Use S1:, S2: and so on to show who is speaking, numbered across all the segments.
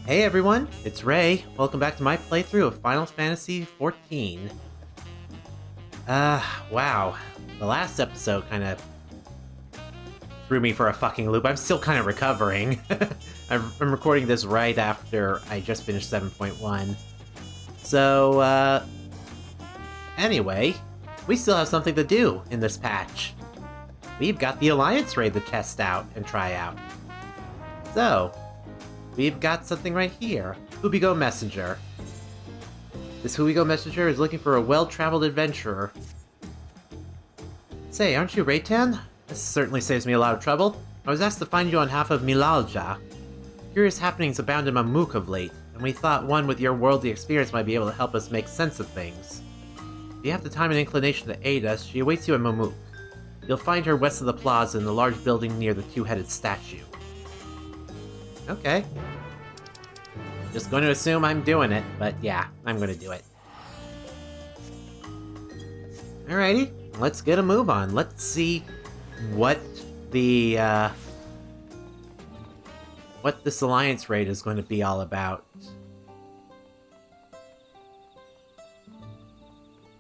S1: Hey everyone, it's Ray. Welcome back to my playthrough of Final Fantasy XIV. Wow. The last episode kind of threw me for a fucking loop. I'm still kind of recovering. I'm recording this right after I just finished 7.1. So, anyway, we still have something to do in this patch. We've got the Allaince Raid to test out and try out. So, we've got something right here. Hubigo Messenger. This Hubigo Messenger is looking for a well-traveled adventurer. Say, aren't you Rei'tan? This certainly saves me a lot of trouble. I was asked to find you on behalf of Milalja. Curious happenings abound in Mamuk of late, and we thought one with your worldly experience might be able to help us make sense of things. If you have the time and inclination to aid us, she awaits you in Mamuk. You'll find her west of the plaza in the large building near the two-headed statue. Okay. Just going to assume I'm doing it, but yeah, I'm going to do it. Alrighty, let's get a move on. Let's see what the, what this Allaince Raid is going to be all about.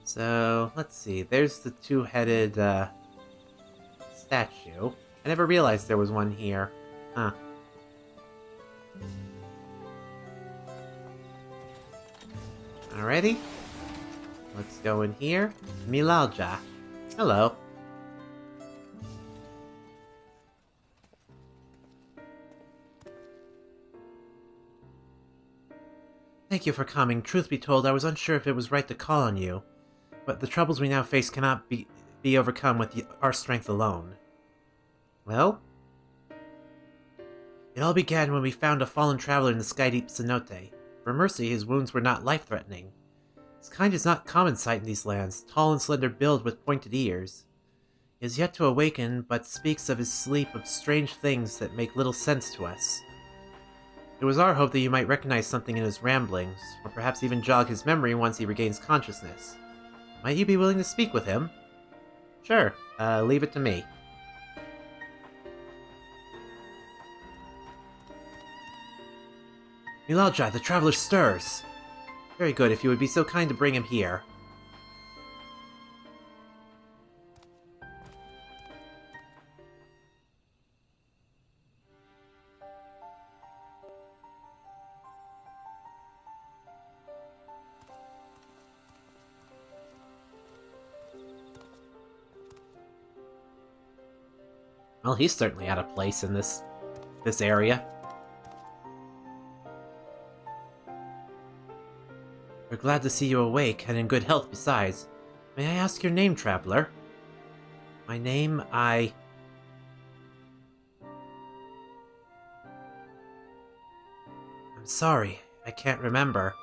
S1: So, let's see. There's the two-headed, statue. I never realized there was one here. Huh. Alrighty. Let's go in here. Milalja. Hello. Thank you for coming. Truth be told, I was unsure if it was right to call on you. But the troubles we now face cannot be overcome with our strength alone. Well? It all began when we found a fallen traveler in the Skydeep cenote. For mercy, his wounds were not life-threatening. His kind is not common sight in these lands, tall and slender build with pointed ears. He is yet to awaken, but speaks of his sleep of strange things that make little sense to us. It was our hope that you might recognize something in his ramblings, or perhaps even jog his memory once he regains consciousness. Might you be willing to speak with him? Sure, leave it to me. Milalja, the traveler stirs. Very good, if you would be so kind to bring him here. Well, he's certainly out of place in this area. We're glad to see you awake, and in good health besides. May I ask your name, traveler? My name, I'm sorry, I can't remember.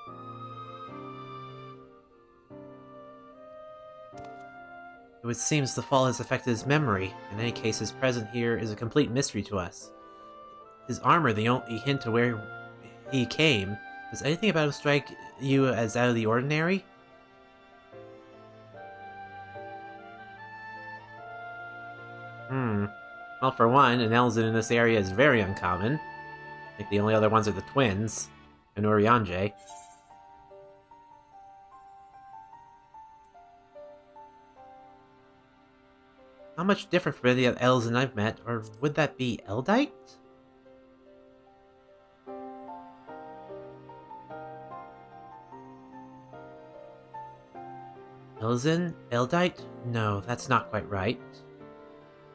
S1: It seems the fall has affected his memory. In any case, his presence here is a complete mystery to us. His armor, the only hint to where he came. Does anything about him strike you as out of the ordinary? Well, for one, an Elzen in this area is very uncommon. I think the only other ones are the twins, and Urianger. How much different from any of the Elzen I've met, or would that be Eldite? Elzen? Eldite? No, that's not quite right.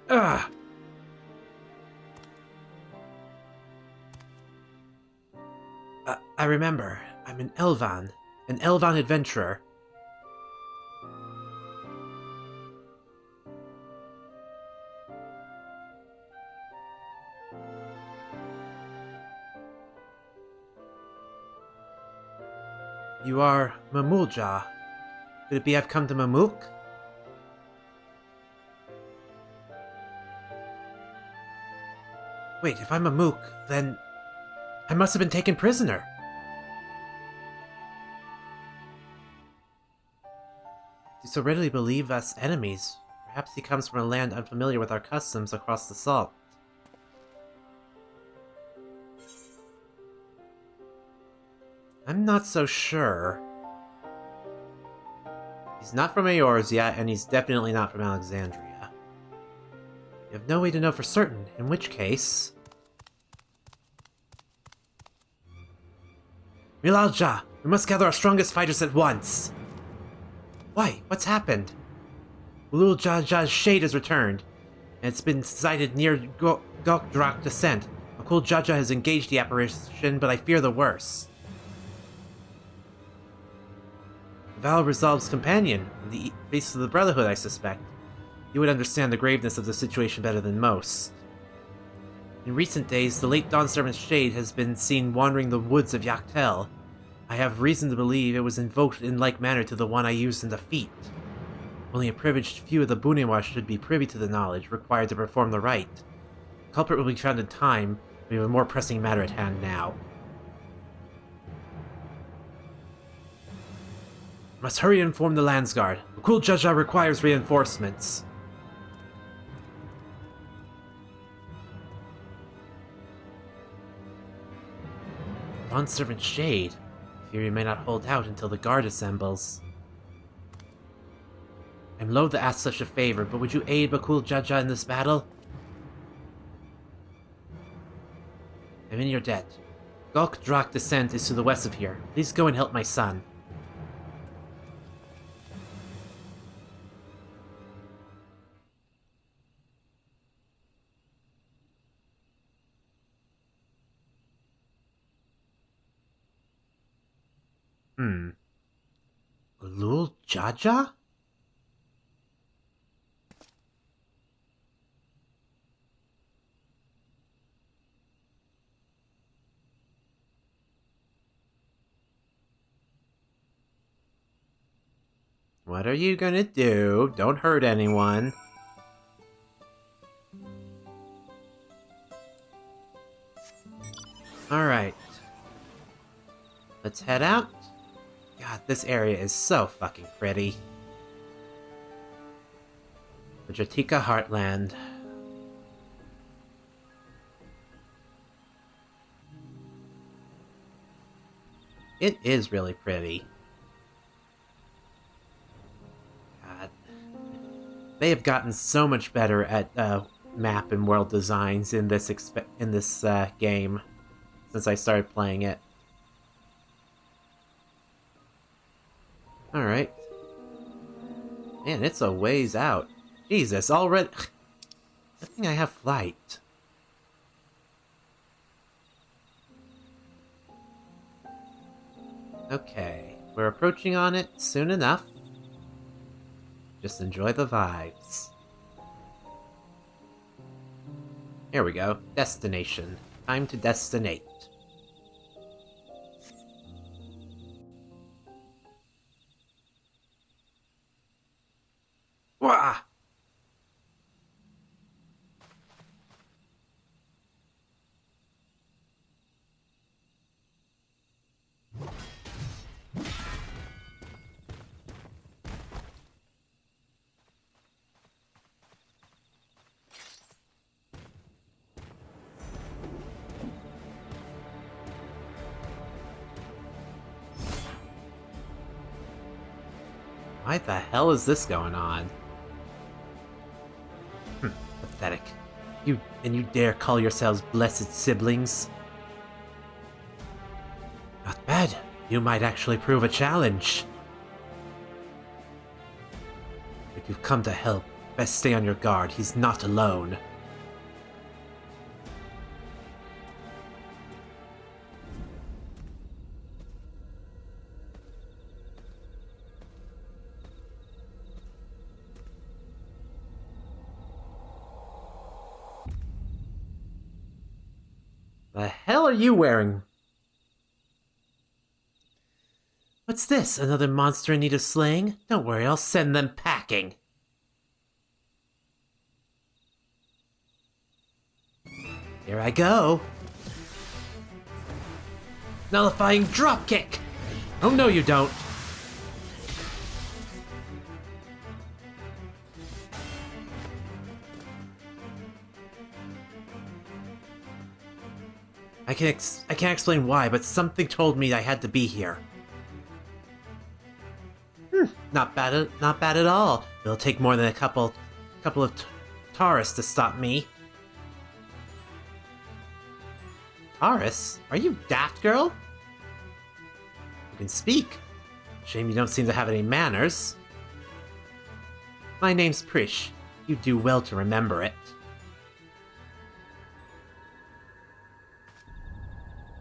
S1: Ugh! I remember. I'm an Elvan adventurer. You are Mamulja. Could it be I've come to Mamuk? Wait, if I'm Mamuk, then I must have been taken prisoner. You so readily believe us enemies. Perhaps he comes from a land unfamiliar with our customs across the salt. I'm not so sure. He's not from Eorzea, and he's definitely not from Alexandria. You have no way to know for certain, in which case... Milalja! We must gather our strongest fighters at once! Why? What's happened? Ululjaja's shade has returned, and it's been sighted near Gokdrak descent. Ululjaja has engaged the apparition, but I fear the worst. The Val Resolve's companion, the face of the Brotherhood, I suspect. You would understand the graveness of the situation better than most. In recent days, the late Dawn Servant's shade has been seen wandering the woods of Yaktel. I have reason to believe it was invoked in like manner to the one I used in the feat. Only a privileged few of the Buniwa should be privy to the knowledge required to perform the rite. The culprit will be found in time, but we have a more pressing matter at hand now. Must hurry and inform the Landsguard. Ululjaja requires reinforcements. Dawn Servant Shade. I fear you may not hold out until the guard assembles. I'm loath to ask such a favor, but would you aid Ululjaja in this battle? I'm in your debt. Gokdrak descent is to the west of here. Please go and help my son. Ululjaja? What are you gonna do? Don't hurt anyone. Alright. Let's head out. God, this area is so fucking pretty. The Jatika Heartland. It is really pretty. God. They have gotten so much better at map and world designs in this game since I started playing it. Alright. Man, it's a ways out. Jesus, already... I think I have flight. Okay, we're approaching on it soon enough. Just enjoy the vibes. Here we go. Destination. Time to destinate. Wah! Why the hell is this going on? Pathetic. You dare call yourselves blessed siblings? Not bad. You might actually prove a challenge. If you've come to help, best stay on your guard. He's not alone. The hell are you wearing? What's this? Another monster in need of slaying? Don't worry, I'll send them packing. Here I go. Nullifying dropkick! Oh no you don't. I can't explain why, but something told me I had to be here. Not bad at all. It'll take more than a couple of Taurus to stop me. Taurus? Are you daft, girl? You can speak. Shame you don't seem to have any manners. My name's Prish. You do well to remember it.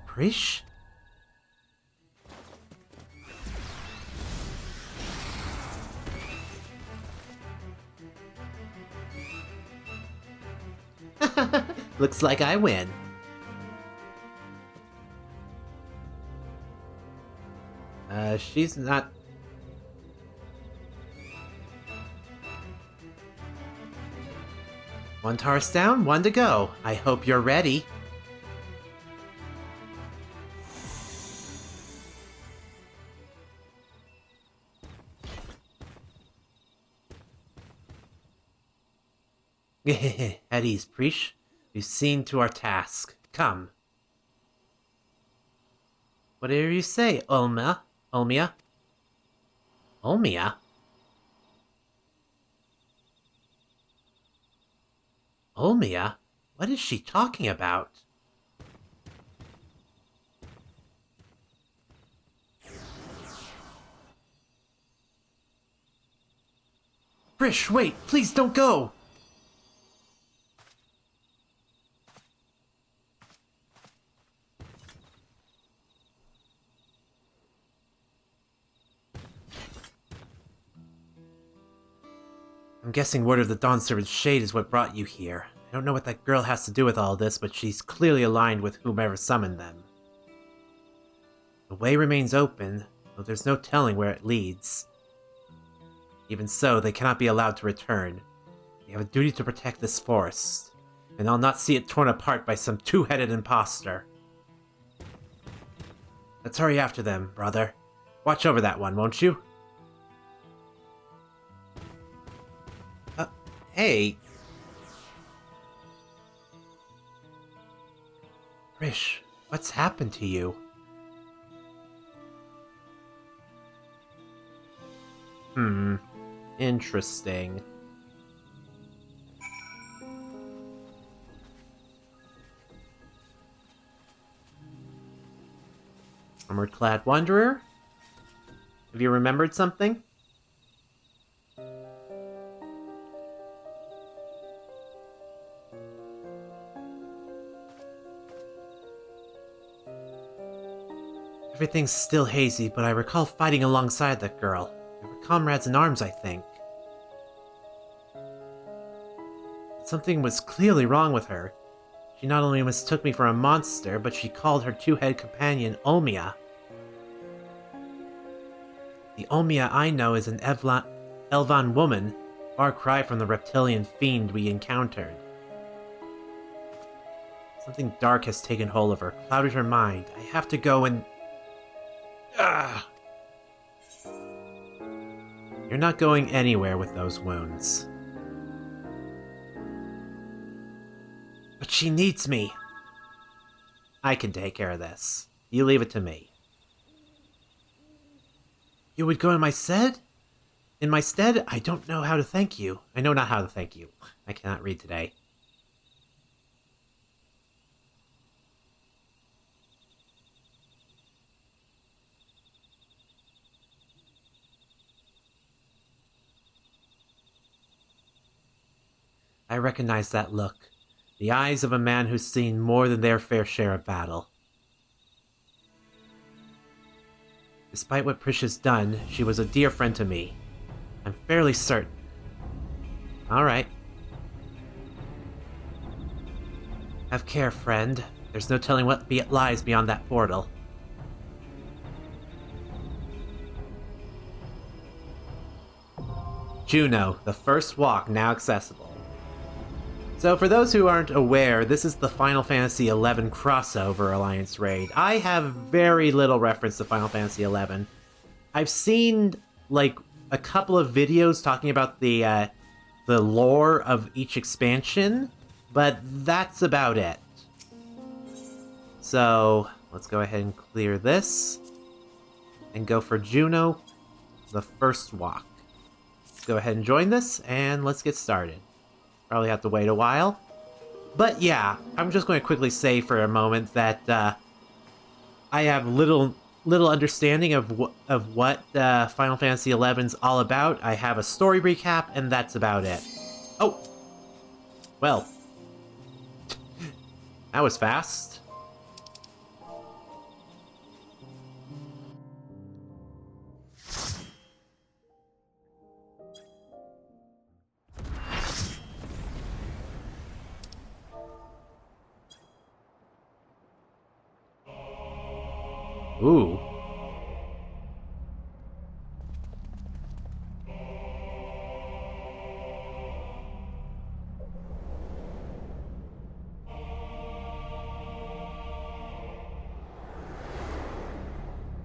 S1: Prish? Looks like I win. She's not... One Taurus down, one to go. I hope you're ready. At ease, Prish. We've seen to our task. Come. Whatever you say, Olmia. Olmia? Olmia? Olmia? What is she talking about? Prish, wait! Please don't go! I'm guessing word of the Dawn Servant's shade is what brought you here. I don't know what that girl has to do with all this, but she's clearly aligned with whomever summoned them. The way remains open, though there's no telling where it leads. Even so, they cannot be allowed to return. They have a duty to protect this forest, and I'll not see it torn apart by some two-headed imposter. Let's hurry after them, brother. Watch over that one, won't you? Hey. Prish, what's happened to you? Interesting. Armored-clad wanderer? Have you remembered something? Everything's still hazy, but I recall fighting alongside that girl. We were comrades in arms, I think. Something was clearly wrong with her. She not only mistook me for a monster, but she called her two-headed companion Olmia. The Olmia I know is an Elvan woman, far cry from the reptilian fiend we encountered. Something dark has taken hold of her, clouded her mind. I have to go and... You're not going anywhere with those wounds. But she needs me. I can take care of this. You leave it to me. You would go in my stead? In my stead? I don't know how to thank you. I know not how to thank you. I cannot read today. I recognize that look. The eyes of a man who's seen more than their fair share of battle. Despite what Prish has done, she was a dear friend to me. I'm fairly certain. Alright. Have care, friend. There's no telling what lies beyond that portal. Juno, the first walk now accessible. So for those who aren't aware, this is the Final Fantasy XI crossover Allaince Raid. I have very little reference to Final Fantasy XI. I've seen, like, a couple of videos talking about the lore of each expansion, but that's about it. So, let's go ahead and clear this. And go for Juno, the first walk. Let's go ahead and join this, and let's get started. Probably have to wait a while. But yeah, I'm just going to quickly say for a moment that I have little understanding of what Final Fantasy XI's all about. I have a story recap, and that's about it. Oh! Well. That was fast. Ooh.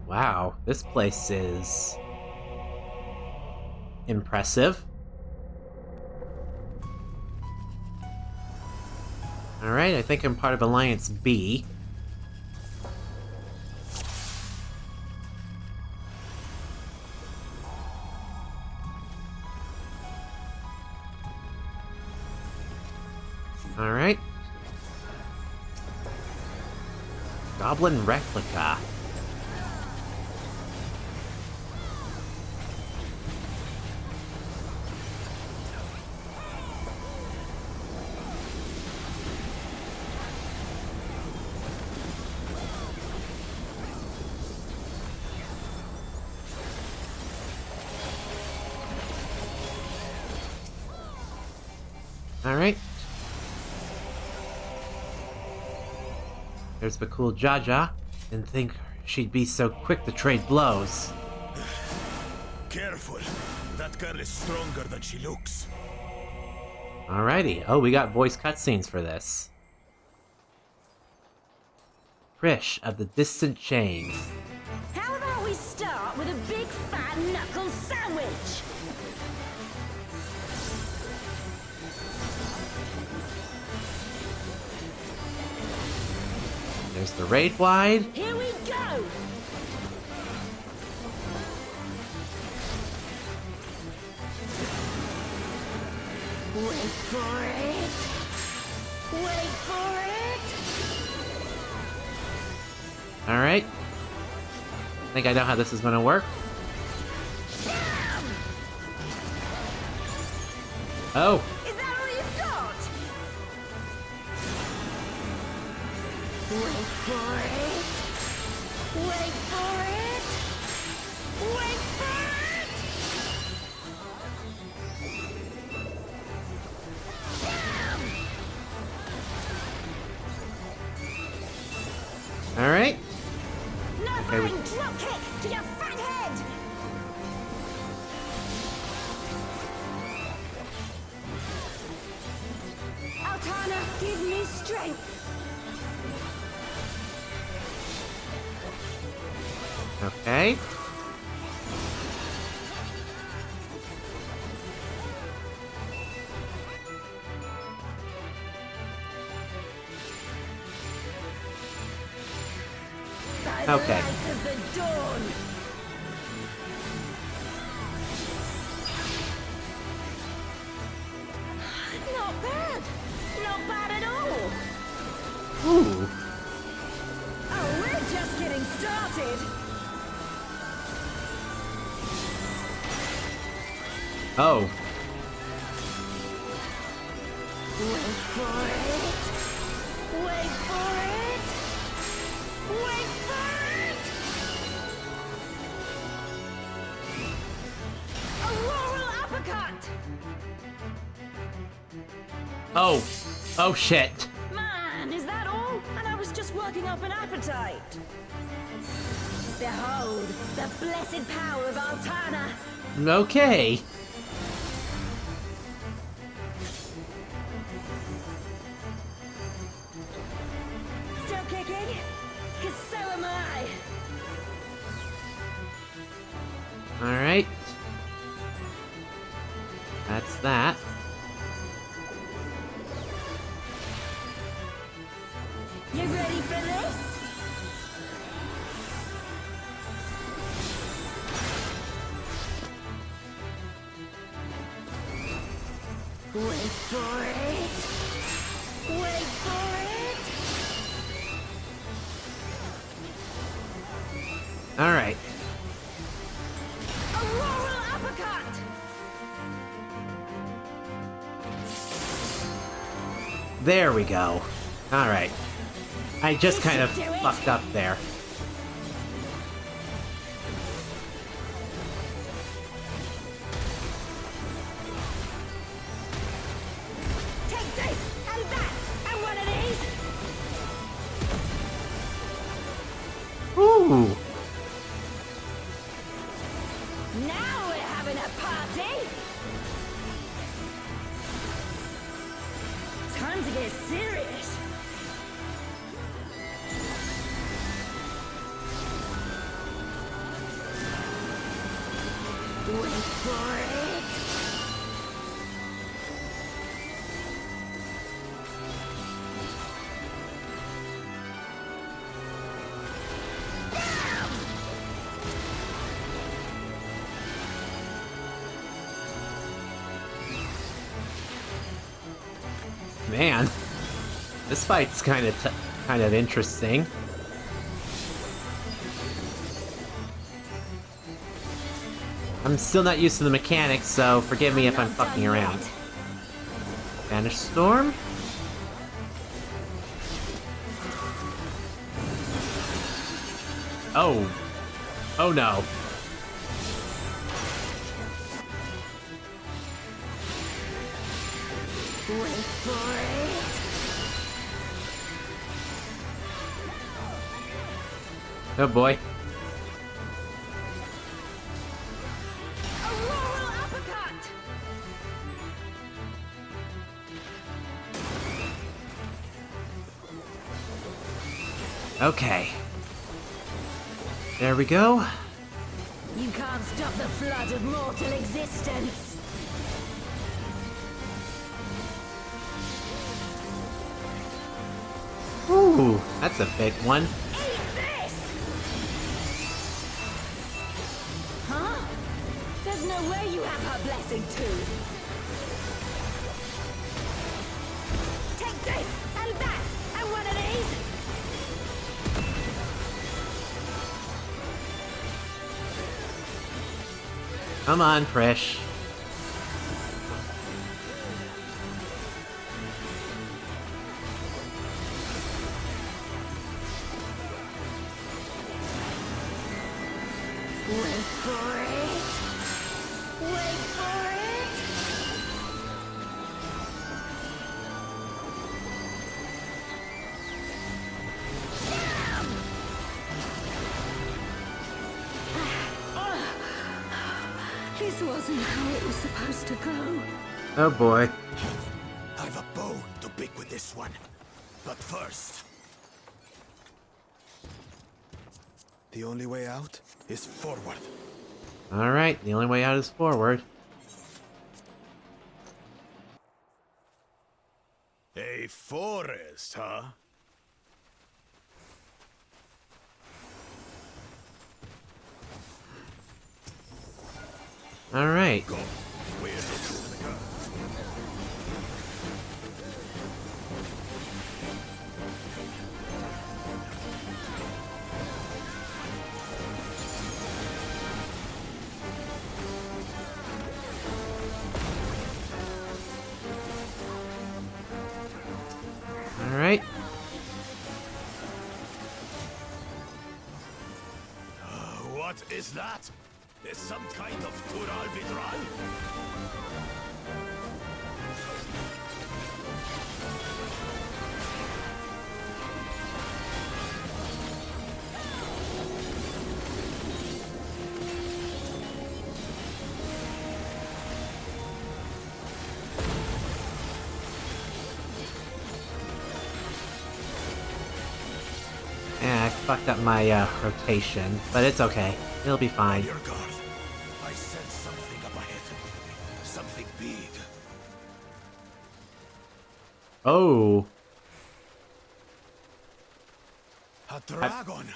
S1: Wow, this place is impressive. Alright, I think I'm part of Alliance B. Alright. Goblin replica. Alright. There's the cool Jaja. Didn't think she'd be so quick to trade blows.
S2: Careful. That girl is stronger than she looks.
S1: Alrighty. Oh, we got voice cutscenes for this. Prish of the Distant Chain.
S3: How about we start with a big fat knuckle sandwich?
S1: There's the raid wide.
S3: Here we go! Wait for it! Wait for it!
S1: Alright. I think I know how this is gonna work. Oh!
S3: Is that all you've got? Wait for it! Wait for it! Wait for it!
S1: Alright.
S3: No
S1: Okay,
S3: flying drop kick to your fat head! Altana, give me strength!
S1: Okay.
S3: By the
S1: Okay.
S3: light of the dawn! Not bad! Not bad at all!
S1: Ooh.
S3: Oh, we're just getting started!
S1: Oh.
S3: Wait for it! Wait for it! Wait for it! Auroral uppercut!
S1: Oh. Oh shit.
S3: Man, is that all? And I was just working up an appetite. Behold, the blessed power of Altana!
S1: Okay.
S3: Still kicking? 'Cause so am I!
S1: Alright. That's that.
S3: You ready for this? Wait for it. Wait for it.
S1: Alright.
S3: Auroral uppercut.
S1: There we go. Alright. I just kind of fucked up there.
S3: Take this and that and one of these.
S1: Ooh!
S3: Now we're having a party. Time to get serious. Wait for it.
S1: Man, this fight's kind of interesting. I'm still not used to the mechanics, so forgive me if I'm fucking around. Vanish Storm? Oh. Oh no.
S3: Wait for it.
S1: Oh boy.
S3: Auroral uppercut.
S1: Okay. There we go.
S3: You can't stop the flood of mortal existence.
S1: Ooh, that's a big one.
S3: Eat this! Huh? There's no way you have her blessing too. Take this and that and one of these.
S1: Come on, Prish.
S3: Wait for it. Wait for it. This wasn't how it was supposed to go.
S1: Oh boy.
S2: I've a bone to pick with this one. But first... The only way out is forward.
S1: Alright, the only way out is forward.
S2: A forest, huh?
S1: Alright.
S2: Go. We're heading to the car.
S1: Alright.
S2: What is that? Is some kind of Tural Vidral?
S1: Yeah, I fucked up my rotation, but it's okay. It'll be fine.
S2: Your guard. I sense something up ahead. Something big.
S1: Oh.
S2: A dragon.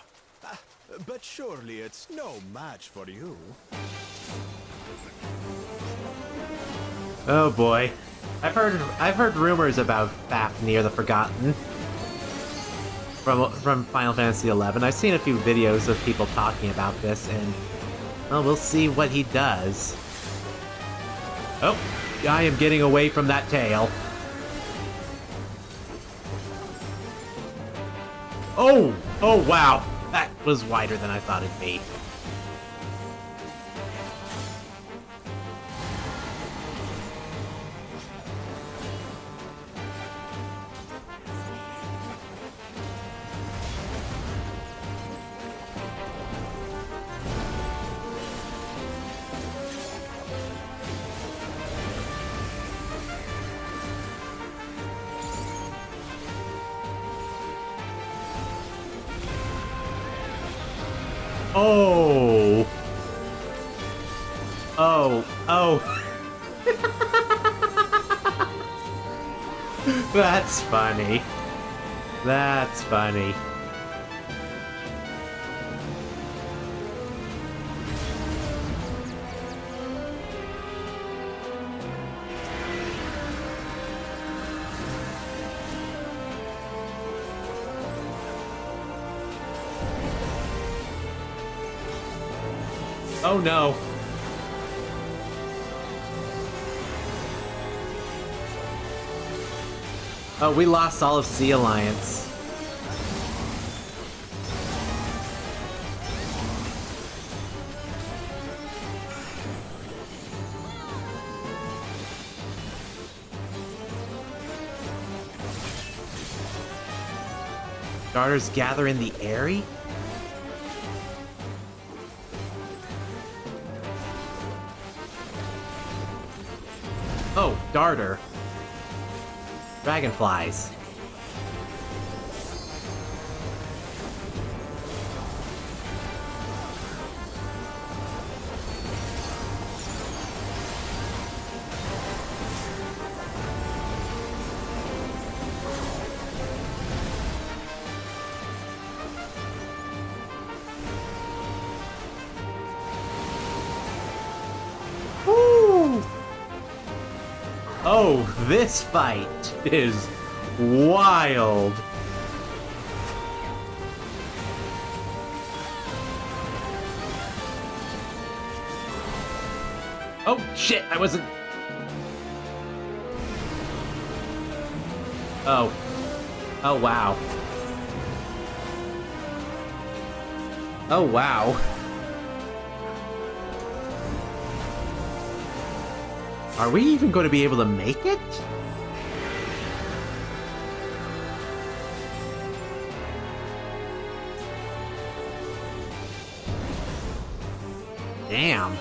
S2: But surely it's no match for you.
S1: Oh boy. I've heard rumors about Fafnir the Forgotten from Final Fantasy XI. I've seen a few videos of people talking about this, and well, we'll see what he does. Oh, I am getting away from that tail. Oh! Oh, wow! That was wider than I thought it'd be. Oh! Oh! Oh! That's funny. That's funny. Oh no. Oh, we lost all of Sea Alliance. Darters gather in the Airy? Oh, Darter. Dragonflies. Woo! Oh, this fight is wild. Oh, shit, I wasn't... Oh. Oh, wow. Oh, wow. Are we even going to be able to make it? Damn.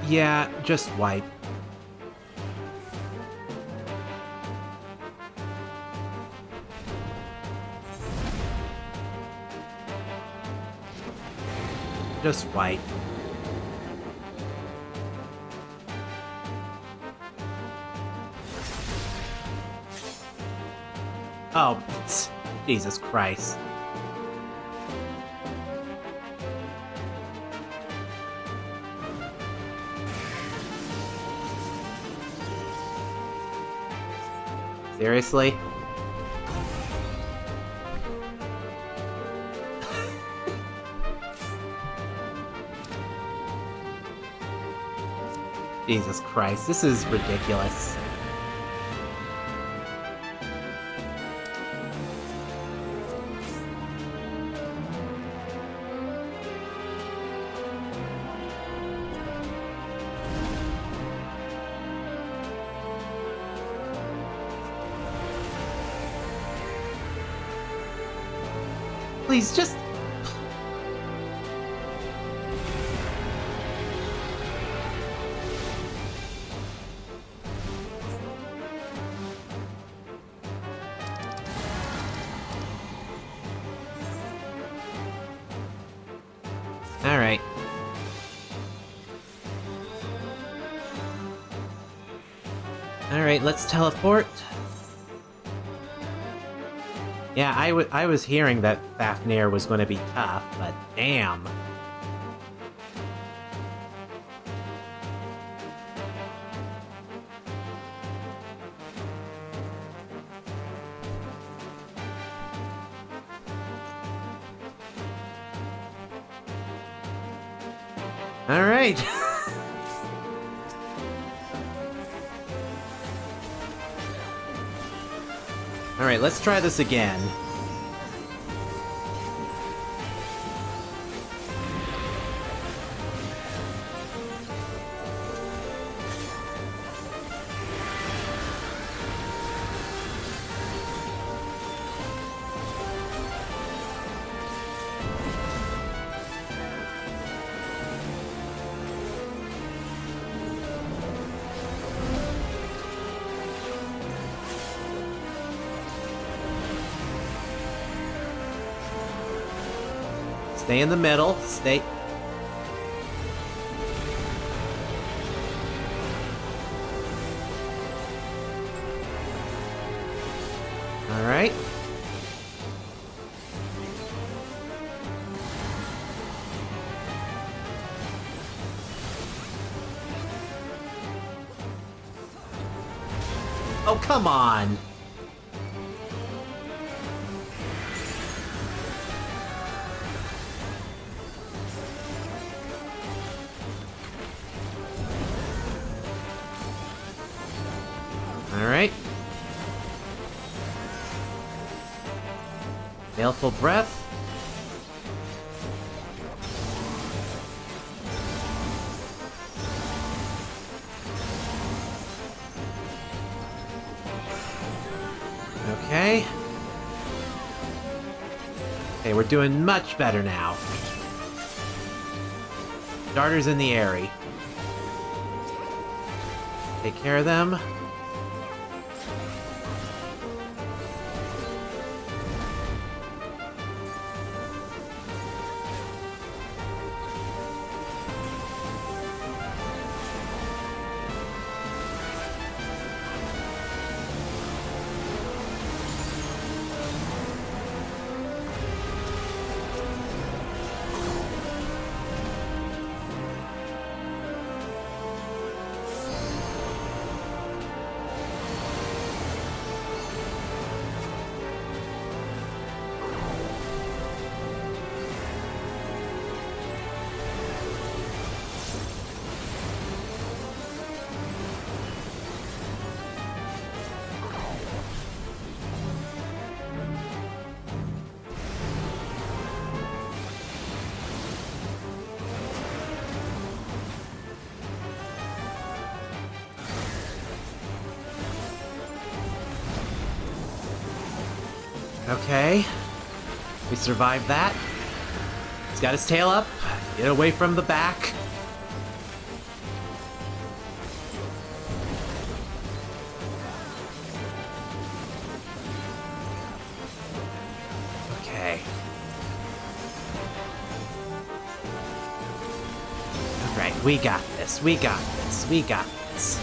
S1: Yeah, just wipe. Just wipe. Oh, Jesus Christ. Seriously? Jesus Christ, this is ridiculous. Please, just... Alright. Alright, let's teleport. Yeah, I was hearing that Fafnir was going to be tough, but damn. Alright. Alright, let's try this again. Stay in the middle. Stay. All right. Oh, come on. Alright. Baleful breath. Okay. Okay, we're doing much better now. Darters in the airy. Take care of them. Okay. We survived that. He's got his tail up. Get away from the back. Okay. Alright, we got this. We got this. We got this.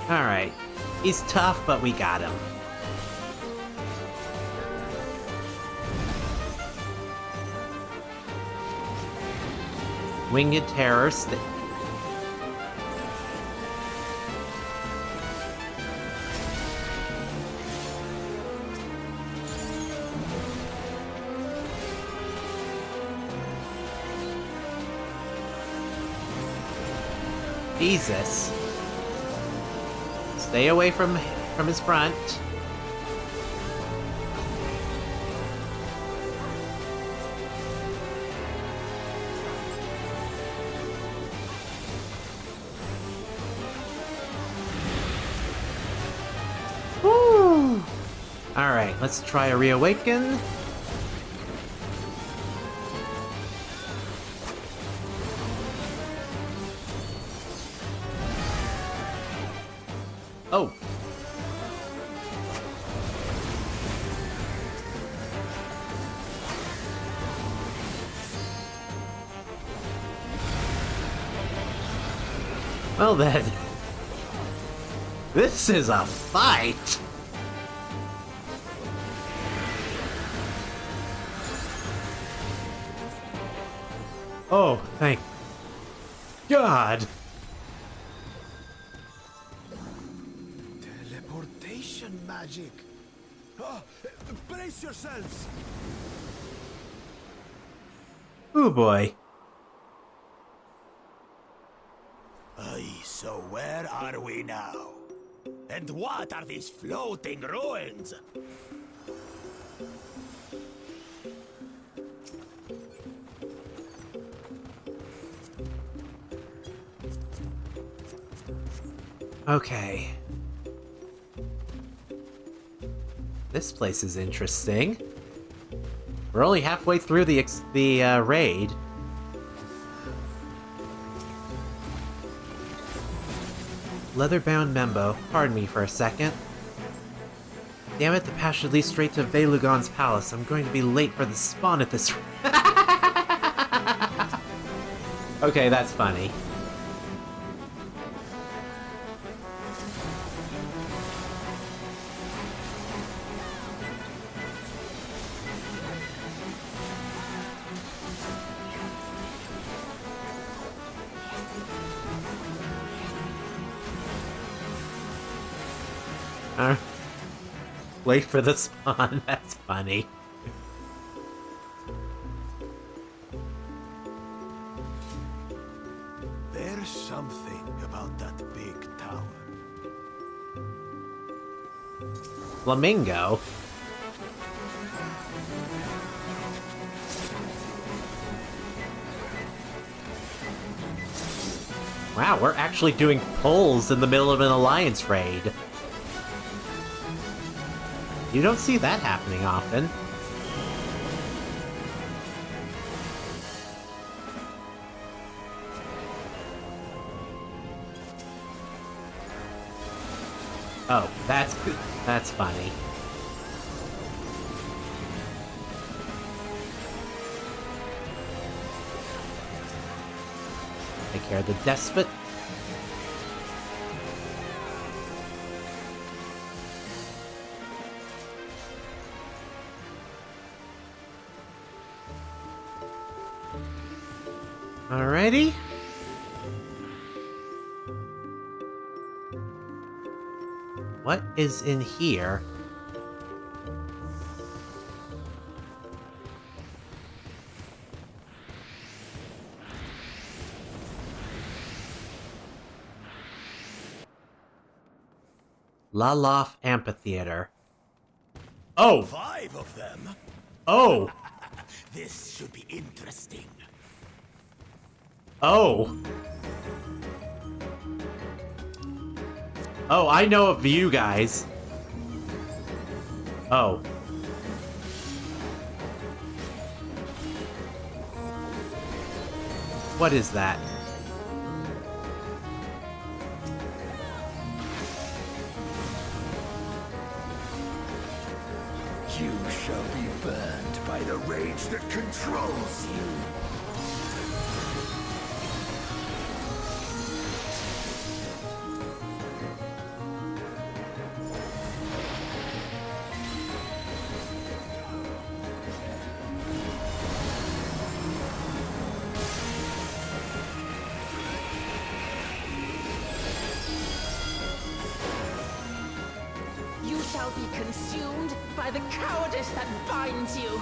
S1: Alright. He's tough, but we got him. Winged Terror. Jesus. Stay away from his front. Woo! Alright, let's try a reawaken. Oh. Well then. This is a fight! Oh, thank God!
S2: Teleportation magic. Ah, brace yourselves.
S1: Oh boy.
S2: Aye, so where are we now? And what are these floating ruins?
S1: Okay. This place is interesting. We're only halfway through the raid. Leather-bound Membo. Pardon me for a second. Damn it, the path should lead straight to Velugon's palace. I'm going to be late for the spawn at this... Okay, that's funny. Wait for the spawn, that's funny.
S2: There's something about that big tower.
S1: Flamingo? Wow, we're actually doing pulls in the middle of an Allaince Raid. You don't see that happening often. Oh, that's funny. Take care of the despot. Alrighty. What is in here? Lalof Amphitheater. Oh!
S2: 5 of them?
S1: Oh!
S2: This should be interesting.
S1: Oh! Oh, I know of you guys. Oh. What is that?
S2: You shall be burned by the rage that controls you.
S3: You shall be consumed by the cowardice that binds you.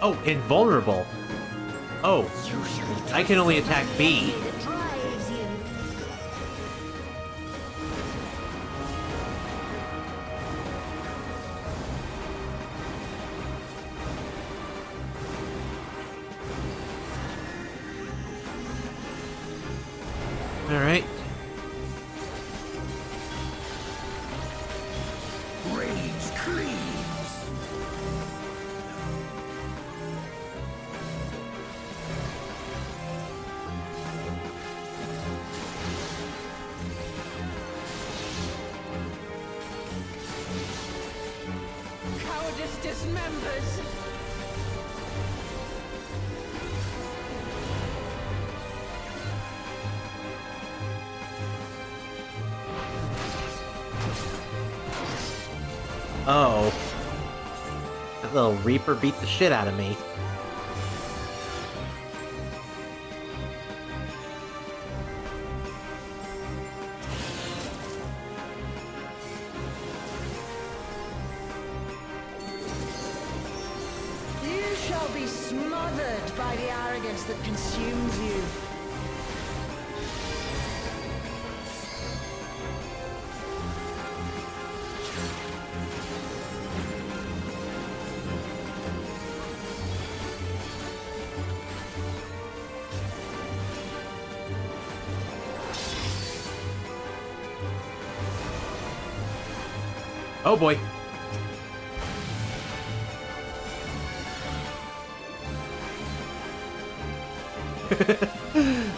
S1: Oh, invulnerable. Oh, I can only attack B.
S3: That drives you.
S1: Alright.
S2: Rage cleaves.
S3: Cowardice dismembers.
S1: Oh. That little Reaper beat the shit out of me.
S3: You shall be smothered by the arrogance that consumes you.
S1: Oh boy.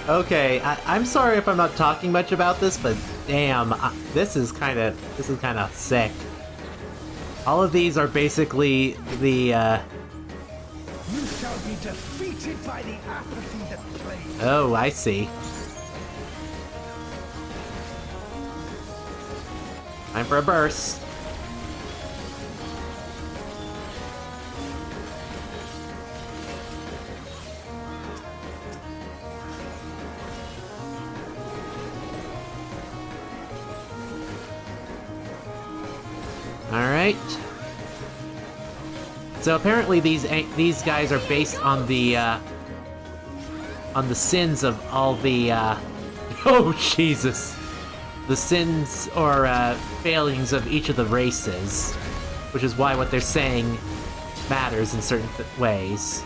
S1: Okay, I'm sorry if I'm not talking much about this, but damn, this is kind of sick. All of these are basically the
S4: You shall be defeated by the apathy that plagues.
S1: Oh, I see. Time for a burst. Alright. So apparently these guys are based on the sins of all the oh Jesus. The sins or failings of each of the races, which is why what they're saying matters in certain ways.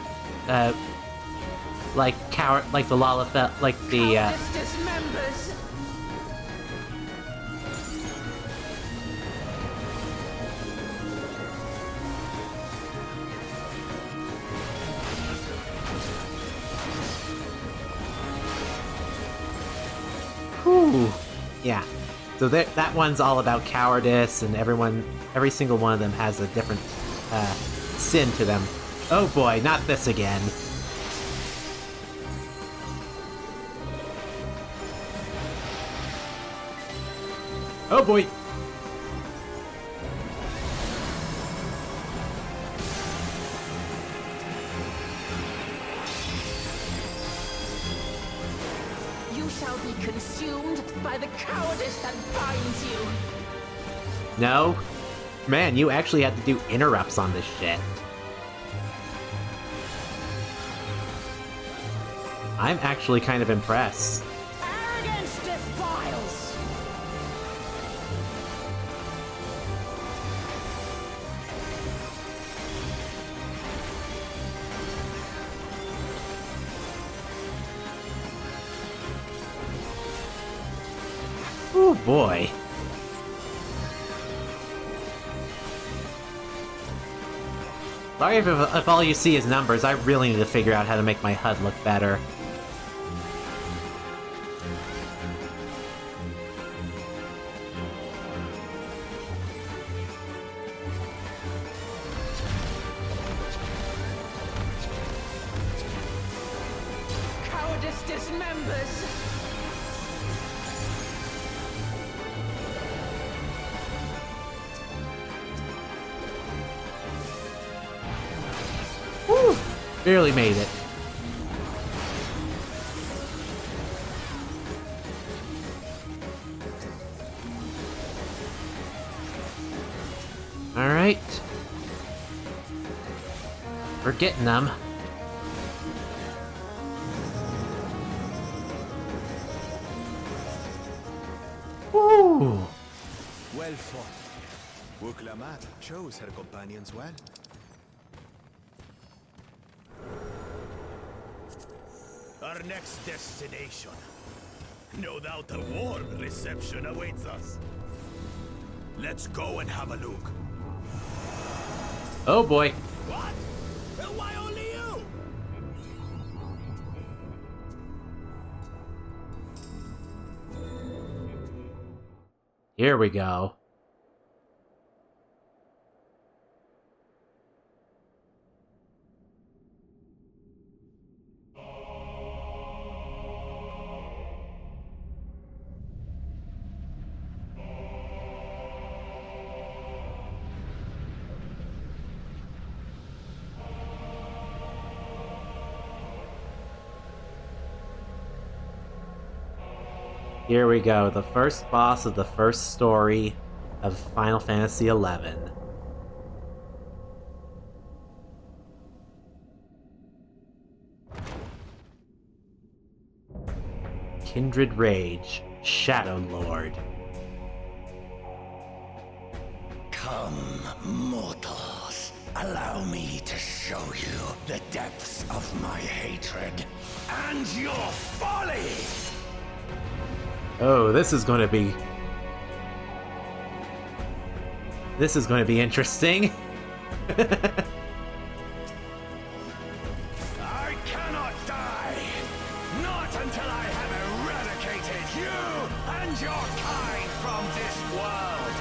S1: Like the Lalafell, like the
S3: Dismembers.
S1: Whew. Yeah. So that one's all about cowardice, and every single one of them has a different sin to them. Oh boy, not this again. Oh boy.
S3: You shall be consumed by the cowardice that binds you.
S1: No? Man, you actually had to do interrupts on this shit. I'm actually kind of impressed.
S3: Arrogance defiles.
S1: Oh boy. Sorry if all you see is numbers. I really need to figure out how to make my HUD look better.
S3: Cowardice dismembers.
S1: Woo! Barely made it. Alright. We're getting them. Woo!
S2: Well fought. Wuklamat chose her companions well. Our next destination. No doubt a warm reception awaits us. Let's go and have a look.
S1: Oh boy.
S2: What? Why only you?
S1: Here we go. Here we go, the first boss of the first story of Final Fantasy XI. Kindred Rage, Shadow Lord.
S2: Come, mortals. Allow me to show you the depths of my hatred and your folly!
S1: Oh, this is going to be interesting.
S2: I cannot die! Not until I have eradicated you and your kind from this world!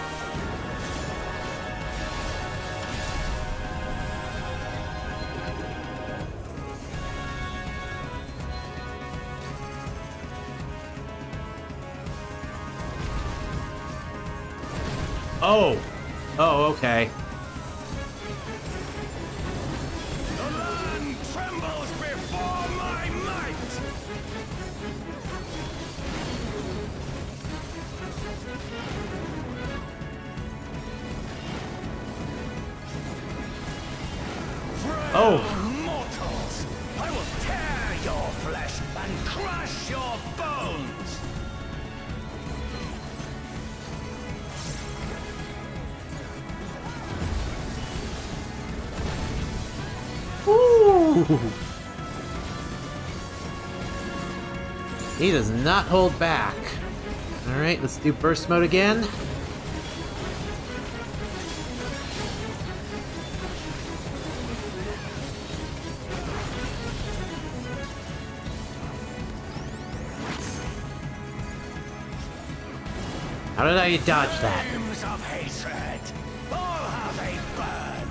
S1: Oh, okay.
S2: The land trembles before my might!
S1: Oh.
S2: Mortals! I will tear your flesh and crush your bones!
S1: Ooh. He does not hold back. Alright, let's do burst mode again. How did I dodge that?
S2: Flames of hatred! All have a burn!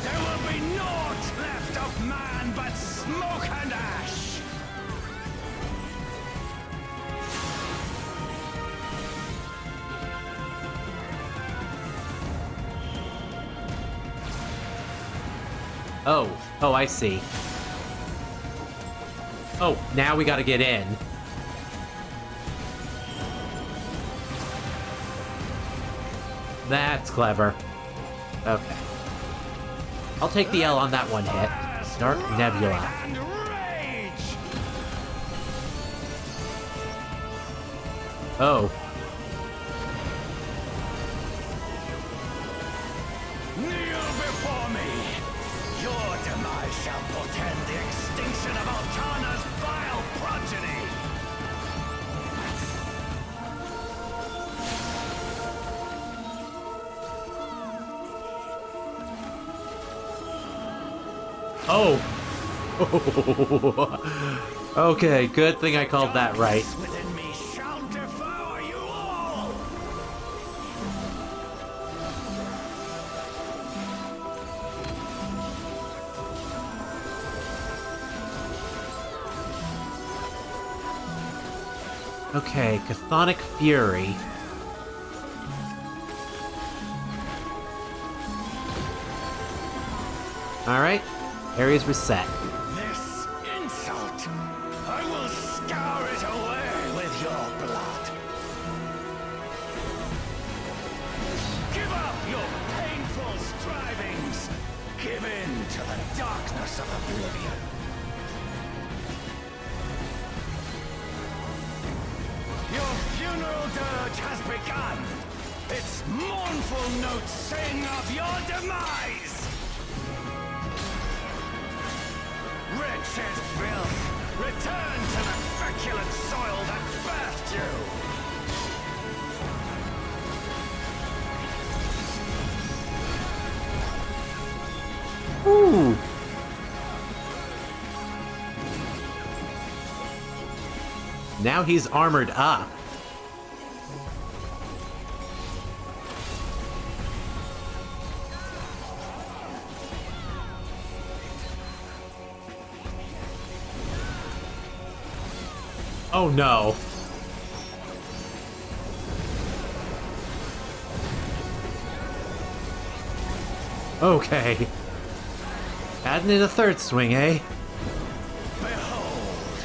S2: There will be naught left of man but smoke and ash!
S1: Oh, I see. Oh, now we gotta get in. That's clever. Okay. I'll take the L on that one hit. Dark Nebula.
S2: And rage!
S1: Oh.
S2: Kneel before me! Your demise shall portend the extinction of Altana's vile progeny!
S1: Oh! Okay, good thing I called that right.
S2: Darkness within me shall devour you all!
S1: Okay, Chthonic Fury. Alright, area's reset.
S2: This insult, I will scour it away with your blood. Give up your painful strivings. Give in to the darkness of oblivion. Your funeral dirge has begun. Its mournful notes sing of your demise. Wretched filth, return to the feculent soil that birthed you!
S1: Ooh! Now he's armored up. Oh no. Okay. Adding in a third swing, eh?
S2: Behold,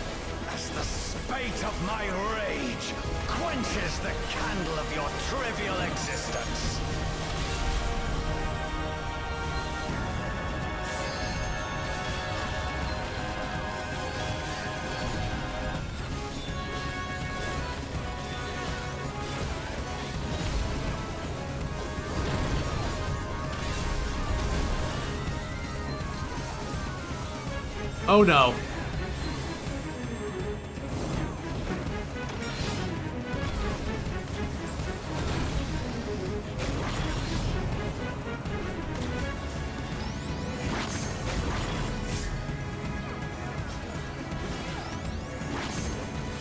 S2: of my rage quenches the candle of your trivial existence.
S1: Oh no.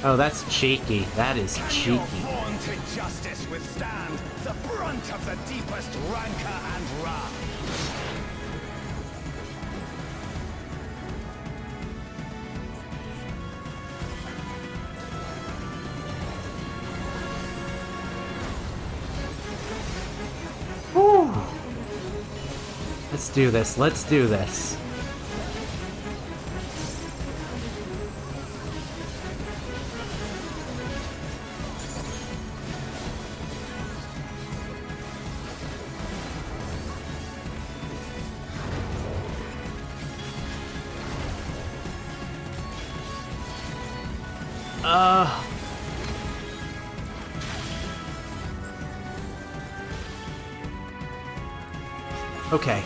S1: Oh, that's cheeky. That is cheeky.
S2: Can your vaunted justice withstand the brunt of the deepest rancor and wrath?
S1: Whew. Let's do this. Let's do this. Okay.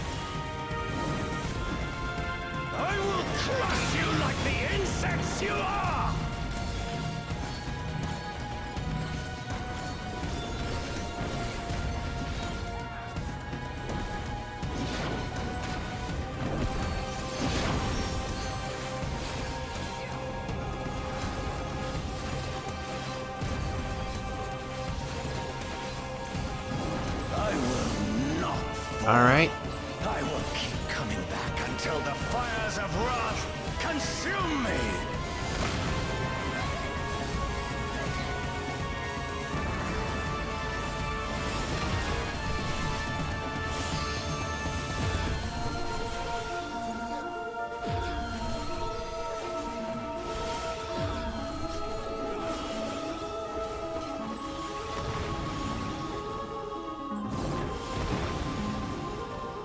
S2: I will crush you like the insects you are! I will not.
S1: All right.
S2: I will keep coming back until the fires of wrath consume me!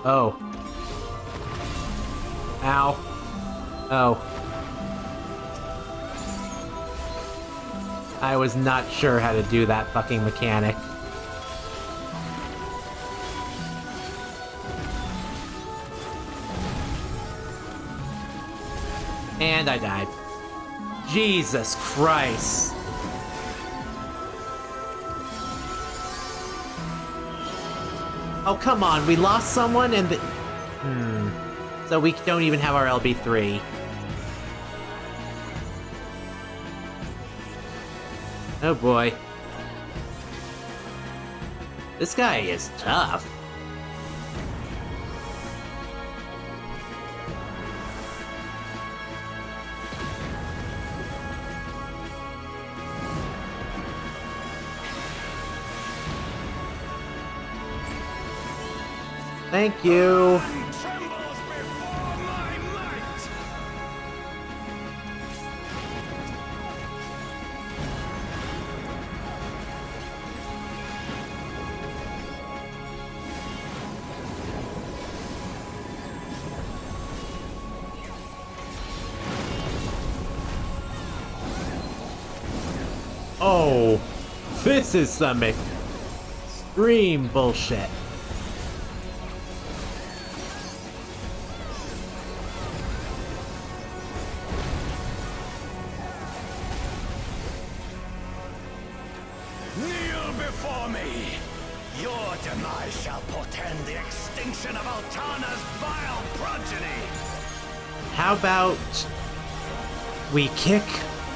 S1: Oh. Ow. Oh. I was not sure how to do that fucking mechanic. And I died. Jesus Christ. Oh, come on, we lost someone and the... So we don't even have our LB3. Oh boy. This guy is tough. Thank you.
S2: Trembles before my might!
S1: Oh, this is some extreme bullshit.
S2: Kneel before me! Your demise shall portend the extinction of Altana's vile progeny!
S1: How about we kick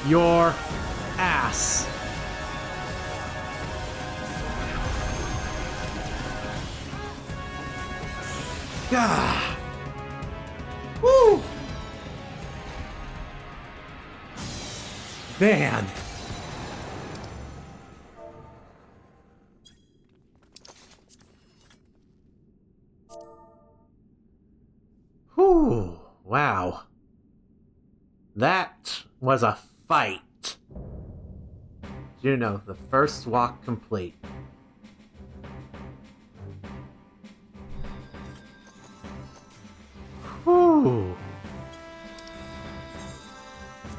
S1: your ass? Gah. Woo! Man. Whew. Wow. That was a fight. Juno, the first walk complete. Whew.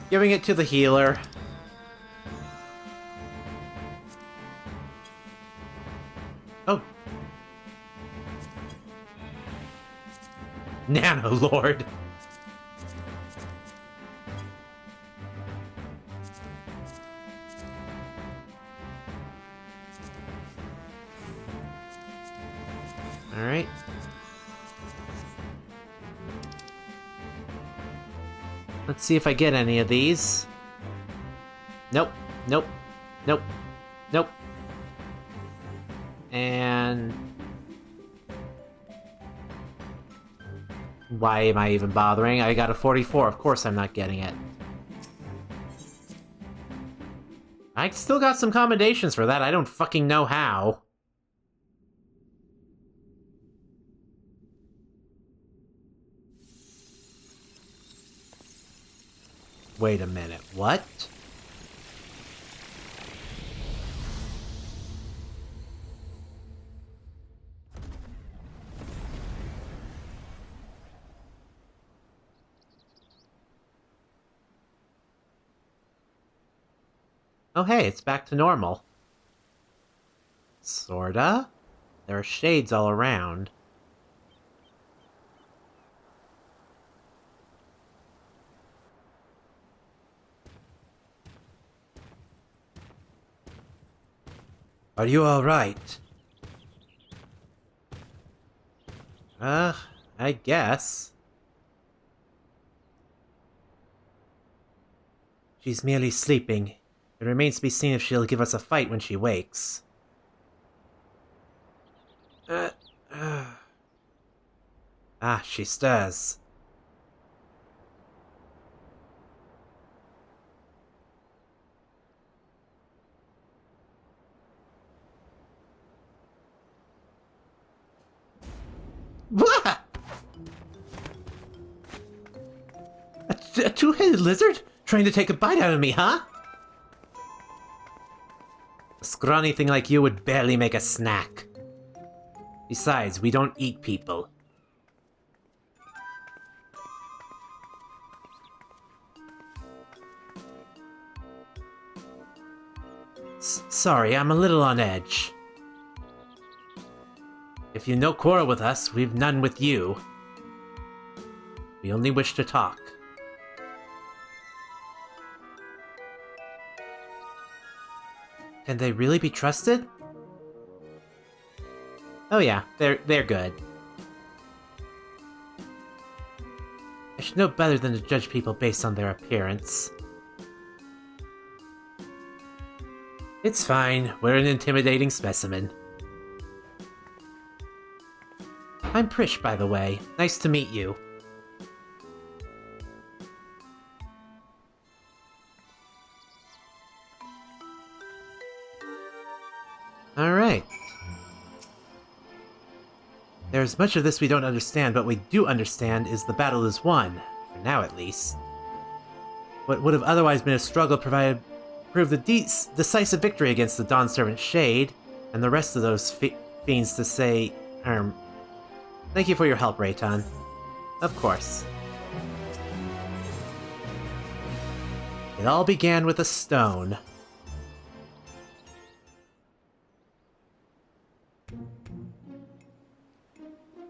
S1: Giving it to the healer. Oh. Nano Lord. Alright. Let's see if I get any of these. Nope. Nope. Nope. Nope. And... why am I even bothering? I got a 44. Of course I'm not getting it. I still got some commendations for that. I don't fucking know how. Wait a minute, what? Oh hey, it's back to normal. Sorta? There are shades all around. Are you alright? I guess. She's merely sleeping. It remains to be seen if she'll give us a fight when she wakes. She stirs. A two-headed lizard? Trying to take a bite out of me, huh? A scrawny thing like you would barely make a snack. Besides, we don't eat people. Sorry, I'm a little on edge. If you no quarrel with us, we've none with you. We only wish to talk. Can they really be trusted? Oh yeah, they're good. I should know better than to judge people based on their appearance. It's fine, we're an intimidating specimen. I'm Prish, by the way. Nice to meet you. Alright. There's much of this we don't understand, but we do understand is the battle is won. For now, at least. What would have otherwise been a struggle proved the decisive victory against the Dawn Servant Shade, and the rest of those fiends to say, thank you for your help, Rei'tan. Of course. It all began with a stone.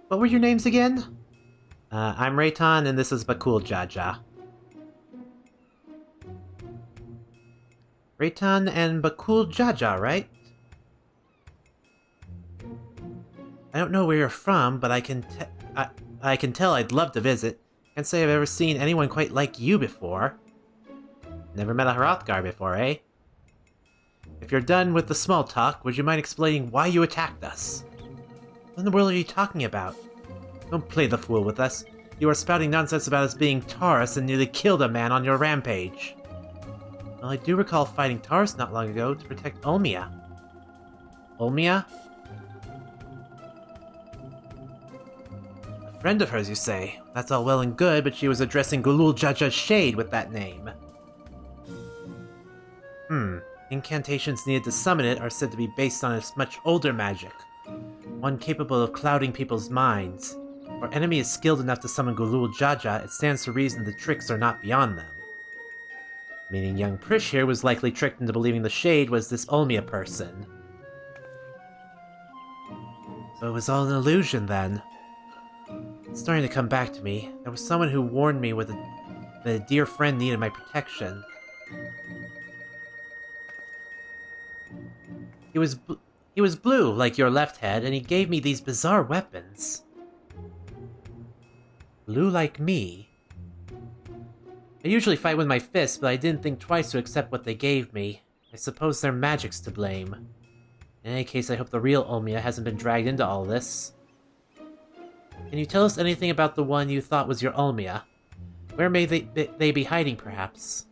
S1: What were your names again? I'm Rei'tan, and this is Bakul Jaja. Rei'tan and Bakul Jaja, right? I don't know where you're from, but I can tell I'd love to visit. Can't say I've ever seen anyone quite like you before. Never met a Hrothgar before, eh? If you're done with the small talk, would you mind explaining why you attacked us? What in the world are you talking about? Don't play the fool with us. You are spouting nonsense about us being Taurus and nearly killed a man on your rampage. Well, I do recall fighting Taurus not long ago to protect Olmia. Olmia? A friend of hers, you say? That's all well and good, but she was addressing Gulul Jaja's Shade with that name. Incantations needed to summon it are said to be based on its much older magic, one capable of clouding people's minds. If our enemy is skilled enough to summon Gulul Jaja, it stands to reason the tricks are not beyond them. Meaning young Prish here was likely tricked into believing the Shade was this Olmia person. So it was all an illusion then. It's starting to come back to me. There was someone who warned me that a dear friend needed my protection. He was blue, like your left head, and he gave me these bizarre weapons. Blue like me? I usually fight with my fists, but I didn't think twice to accept what they gave me. I suppose their magic's to blame. In any case, I hope the real Olmia hasn't been dragged into all this. Can you tell us anything about the one you thought was your Olmia? Where may they be hiding, perhaps?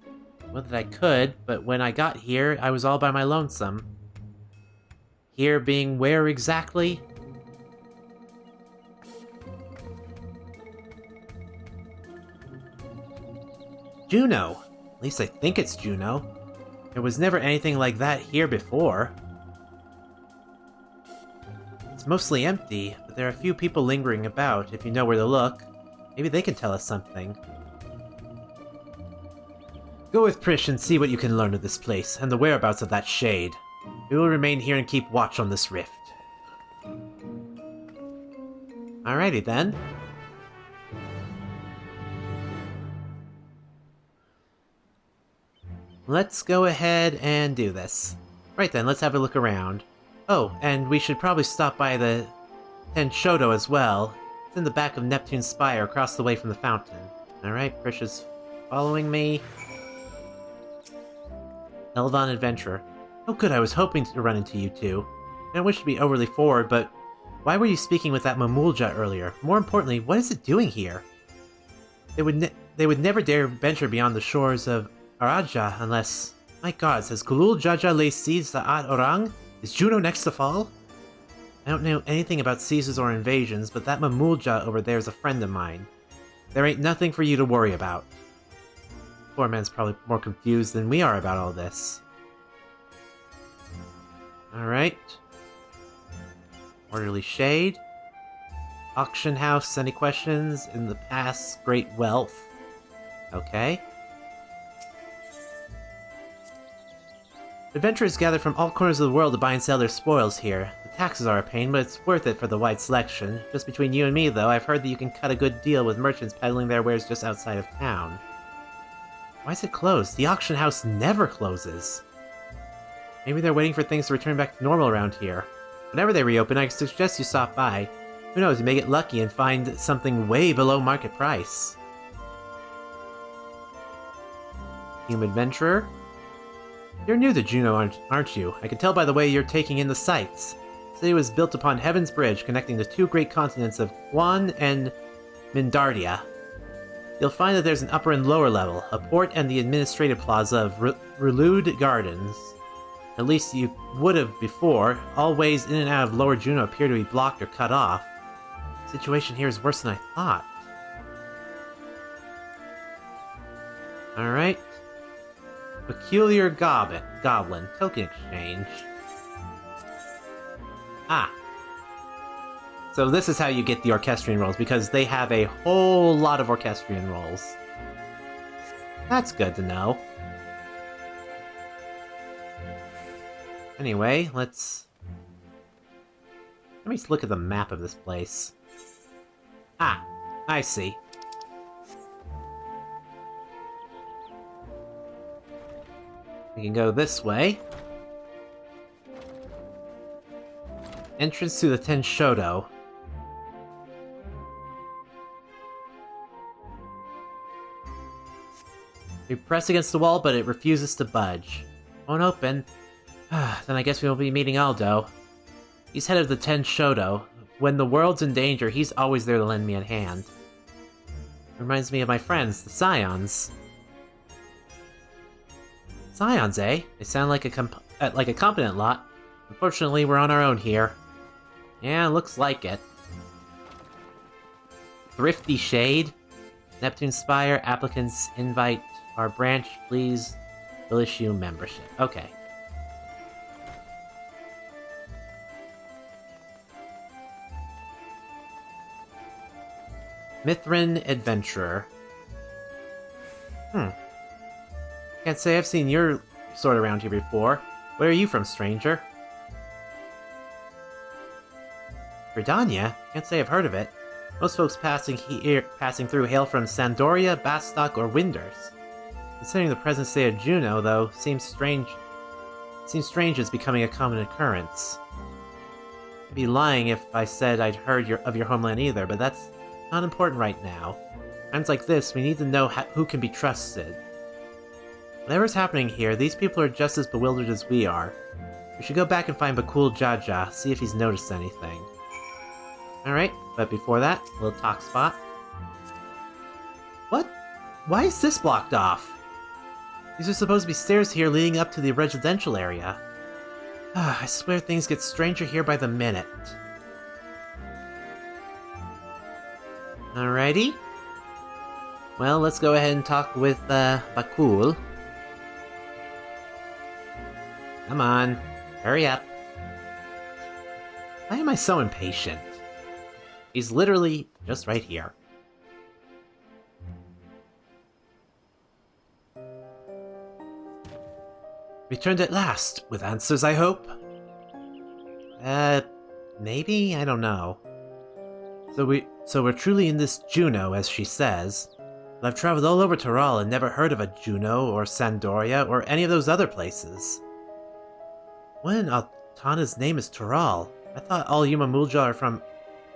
S1: Well, that I could, but when I got here, I was all by my lonesome. Here being where exactly? Juno! At least I think it's Juno. There was never anything like that here before. It's mostly empty, but there are a few people lingering about, if you know where to look. Maybe they can tell us something. Go with Prish and see what you can learn of this place, and the whereabouts of that Shade. We will remain here and keep watch on this rift. Alrighty then. Let's go ahead and do this. Right then, let's have a look around. Oh, and we should probably stop by the Tenshodo as well. It's in the back of Neptune's Spire, across the way from the fountain. Alright, Prish is following me. Elvan Adventurer. Oh good, I was hoping to run into you two. I don't wish to be overly forward, but why were you speaking with that Mamulja earlier? More importantly, what is it doing here? They would never dare venture beyond the shores of Araja unless... My gods, has Gulul Jaja laid siege to Ad Orang? Is Juno next to fall? I don't know anything about sieges or invasions, but that Mamulja over there is a friend of mine. There ain't nothing for you to worry about. Poor man's probably more confused than we are about all this. Alright. Orderly Shade. Auction house, any questions? In the past, great wealth. Okay. Adventurers gather from all corners of the world to buy and sell their spoils here. The taxes are a pain, but it's worth it for the wide selection. Just between you and me, though, I've heard that you can cut a good deal with merchants peddling their wares just outside of town. Why is it closed? The auction house never closes. Maybe they're waiting for things to return back to normal around here. Whenever they reopen, I suggest you stop by. Who knows, you may get lucky and find something way below market price. Team Adventurer? You're new to Juno, aren't you? I can tell by the way you're taking in the sights. The city was built upon Heaven's Bridge, connecting the two great continents of Guan and Mindardia. You'll find that there's an upper and lower level, a port and the administrative plaza of Relewed Gardens. At least you would have before. All ways in and out of Lower Juno appear to be blocked or cut off. The situation here is worse than I thought. Alright. Peculiar Goblin. Token exchange. Ah. So this is how you get the Orchestrion rolls, because they have a whole lot of Orchestrion rolls. That's good to know. Anyway, let me just look at the map of this place. Ah, I see. We can go this way. Entrance to the Tenshodo. We press against the wall, but it refuses to budge. Won't open. Then I guess we will be meeting Aldo. He's head of the Tenshodo. When the world's in danger, he's always there to lend me a hand. Reminds me of my friends, the Scions. Scions, eh? They sound like a competent lot. Unfortunately, we're on our own here. Yeah, looks like it. Thrifty Shade. Neptune Spire applicants invite our branch, please. Will issue membership. Okay. Mithrin Adventurer. Can't say I've seen your sort around here before. Where are you from, stranger? Britannia? Can't say I've heard of it. Most folks passing through hail from Sandoria, Bastock, or Winders. Considering the present state of Juno, though, seems strange as becoming a common occurrence. I'd be lying if I said I'd heard of your homeland either, but that's not important right now. Times like this, we need to know who can be trusted. Whatever's happening here, these people are just as bewildered as we are. We should go back and find Bakul Jaja, see if he's noticed anything. Alright, but before that, a little talk spot. What? Why is this blocked off? These are supposed to be stairs here leading up to the residential area. I swear things get stranger here by the minute. Alrighty. Well, let's go ahead and talk with Bakul. Come on, hurry up. Why am I so impatient? He's literally just right here. Returned at last, with answers, I hope? Maybe? I don't know. So we're truly in this Juno, as she says. But I've traveled all over Taral and never heard of a Juno, or Sandoria, or any of those other places. What in Altana's name is Taral? I thought all Yuma Mulja are from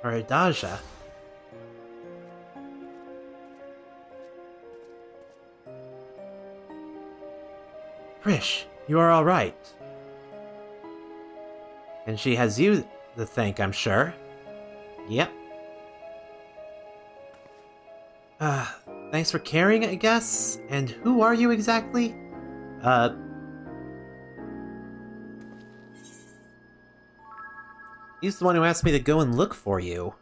S1: Aridaja. Prish, you are alright. And she has you to thank, I'm sure. Yep. Thanks for caring, I guess? And who are you exactly? He's the one who asked me to go and look for you.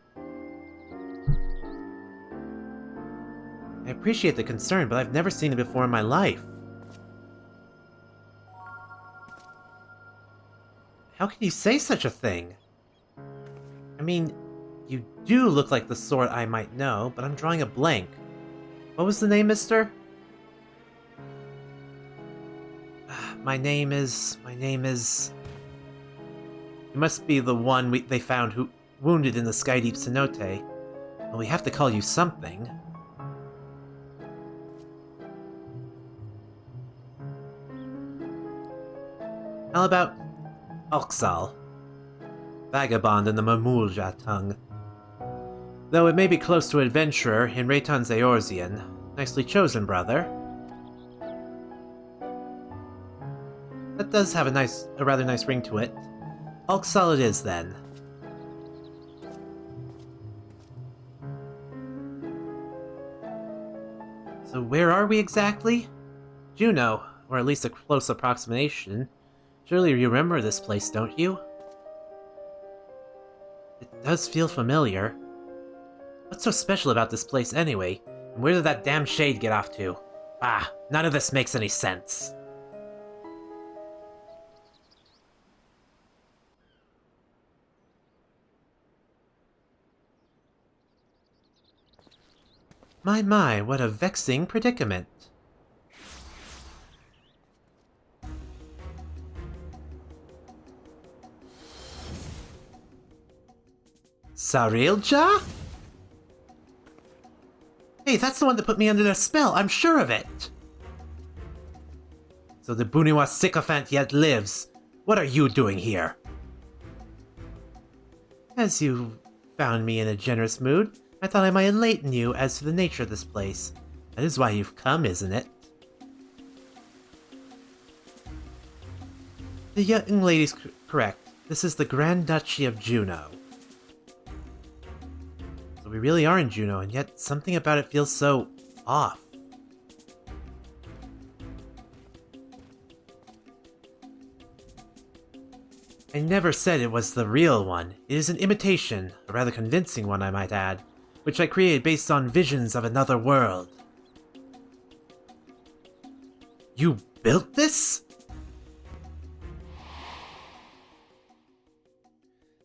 S1: I appreciate the concern, but I've never seen it before in my life. How can you say such a thing? I mean, you do look like the sort I might know, but I'm drawing a blank. What was the name, mister? My name is... You must be the one they found who wounded in the Skydeep cenote. Well, we have to call you something. How about Oxal? Vagabond in the Mamulja tongue. Though it may be close to adventurer in Rei'tan's Eorzean. Nicely chosen, brother. That does have a rather nice ring to it. Oxal it is, then. So where are we exactly? Juno, or at least a close approximation. Surely you remember this place, don't you? It does feel familiar. What's so special about this place anyway? And where did that damn shade get off to? None of this makes any sense. My, what a vexing predicament. Sarilja? Hey, that's the one that put me under their spell, I'm sure of it! So the Buniwa sycophant yet lives. What are you doing here? As you found me in a generous mood, I thought I might enlighten you as to the nature of this place. That is why you've come, isn't it? The young lady's correct. This is the Grand Duchy of Juno. So we really are in Juno, and yet something about it feels so off. I never said it was the real one. It is an imitation, a rather convincing one, I might add, which I created based on visions of another world. You built this?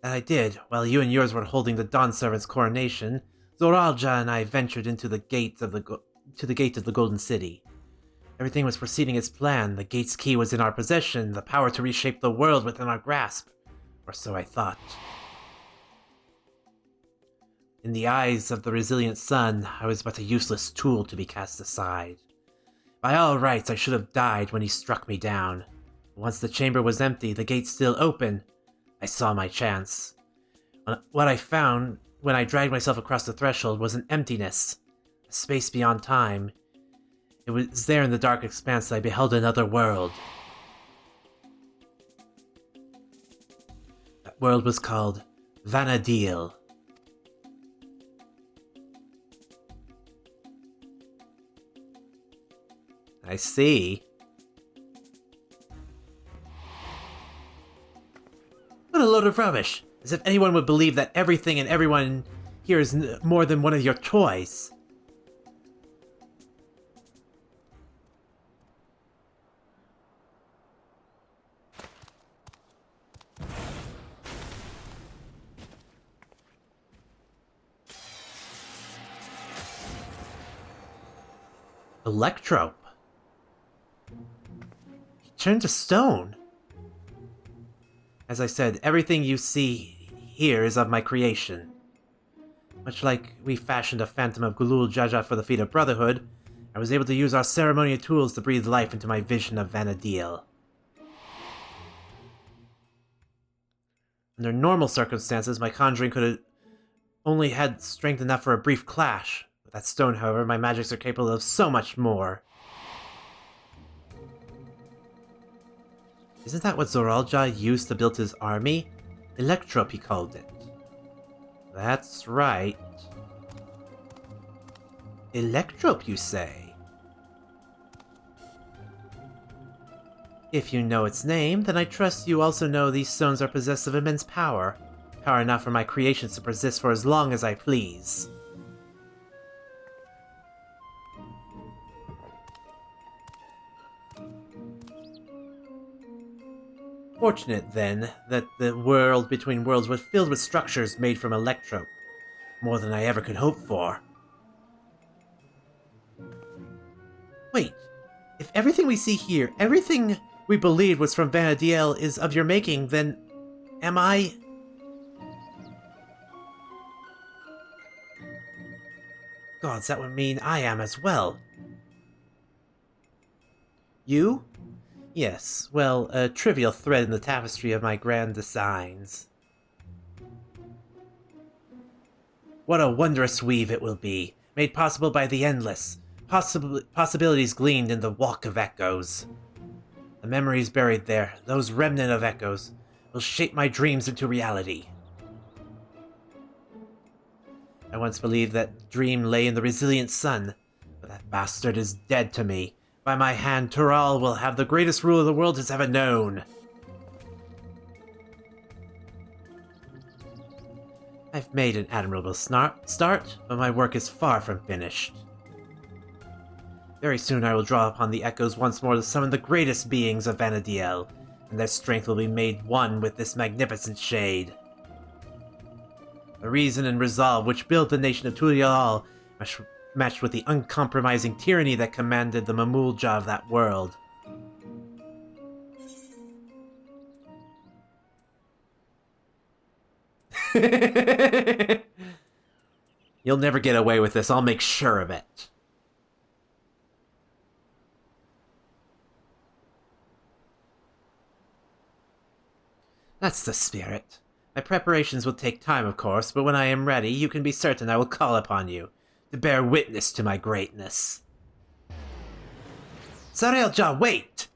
S1: That I did, while you and yours were holding the Dawn Servant's coronation, Zoralja and I ventured into the gate of the Golden City. Everything was proceeding as planned. The gate's key was in our possession, the power to reshape the world within our grasp. Or so I thought. In the eyes of the resilient sun, I was but a useless tool to be cast aside. By all rights, I should have died when he struck me down. Once the chamber was empty, the gate still open, I saw my chance. What I found when I dragged myself across the threshold was an emptiness, a space beyond time. It was there in the dark expanse that I beheld another world. That world was called Vana'diel. I see. What a load of rubbish! As if anyone would believe that everything and everyone here is more than one of your toys. Electrope. He turned to stone. As I said, everything you see here is of my creation. Much like we fashioned a phantom of Gulul Jaja for the feet of Brotherhood, I was able to use our ceremonial tools to breathe life into my vision of vana'diel. Under normal circumstances, my conjuring could have only had strength enough for a brief clash. With that stone, however, my magics are capable of so much more. Isn't that what Zoralja used to build his army? Electrope, he called it. That's right. Electrope, you say? If you know its name, then I trust you also know these stones are possessed of immense power. Power enough for my creations to persist for as long as I please. Fortunate, then, that the world between worlds was filled with structures made from electrope. More than I ever could hope for. Wait, if everything we see here, everything we believed was from vana'diel is of your making, then am I... Gods, that would mean I am as well. You? Yes, well, a trivial thread in the tapestry of my grand designs. What a wondrous weave it will be, made possible by the endless, possibilities gleaned in the Walk of Echoes. The memories buried there, those remnant of echoes, will shape my dreams into reality. I once believed that dream lay in the resilient sun, but that bastard is dead to me. By my hand, Tural will have the greatest ruler the world has ever known. I've made an admirable start, but my work is far from finished. Very soon I will draw upon the echoes once more to summon the greatest beings of vana'diel, and their strength will be made one with this magnificent shade. The reason and resolve which built the nation of Tural matched with the uncompromising tyranny that commanded the Mamulja of that world. You'll never get away with this, I'll make sure of it. That's the spirit. My preparations will take time, of course, but when I am ready, you can be certain I will call upon you to bear witness to my greatness. Zoralja, wait!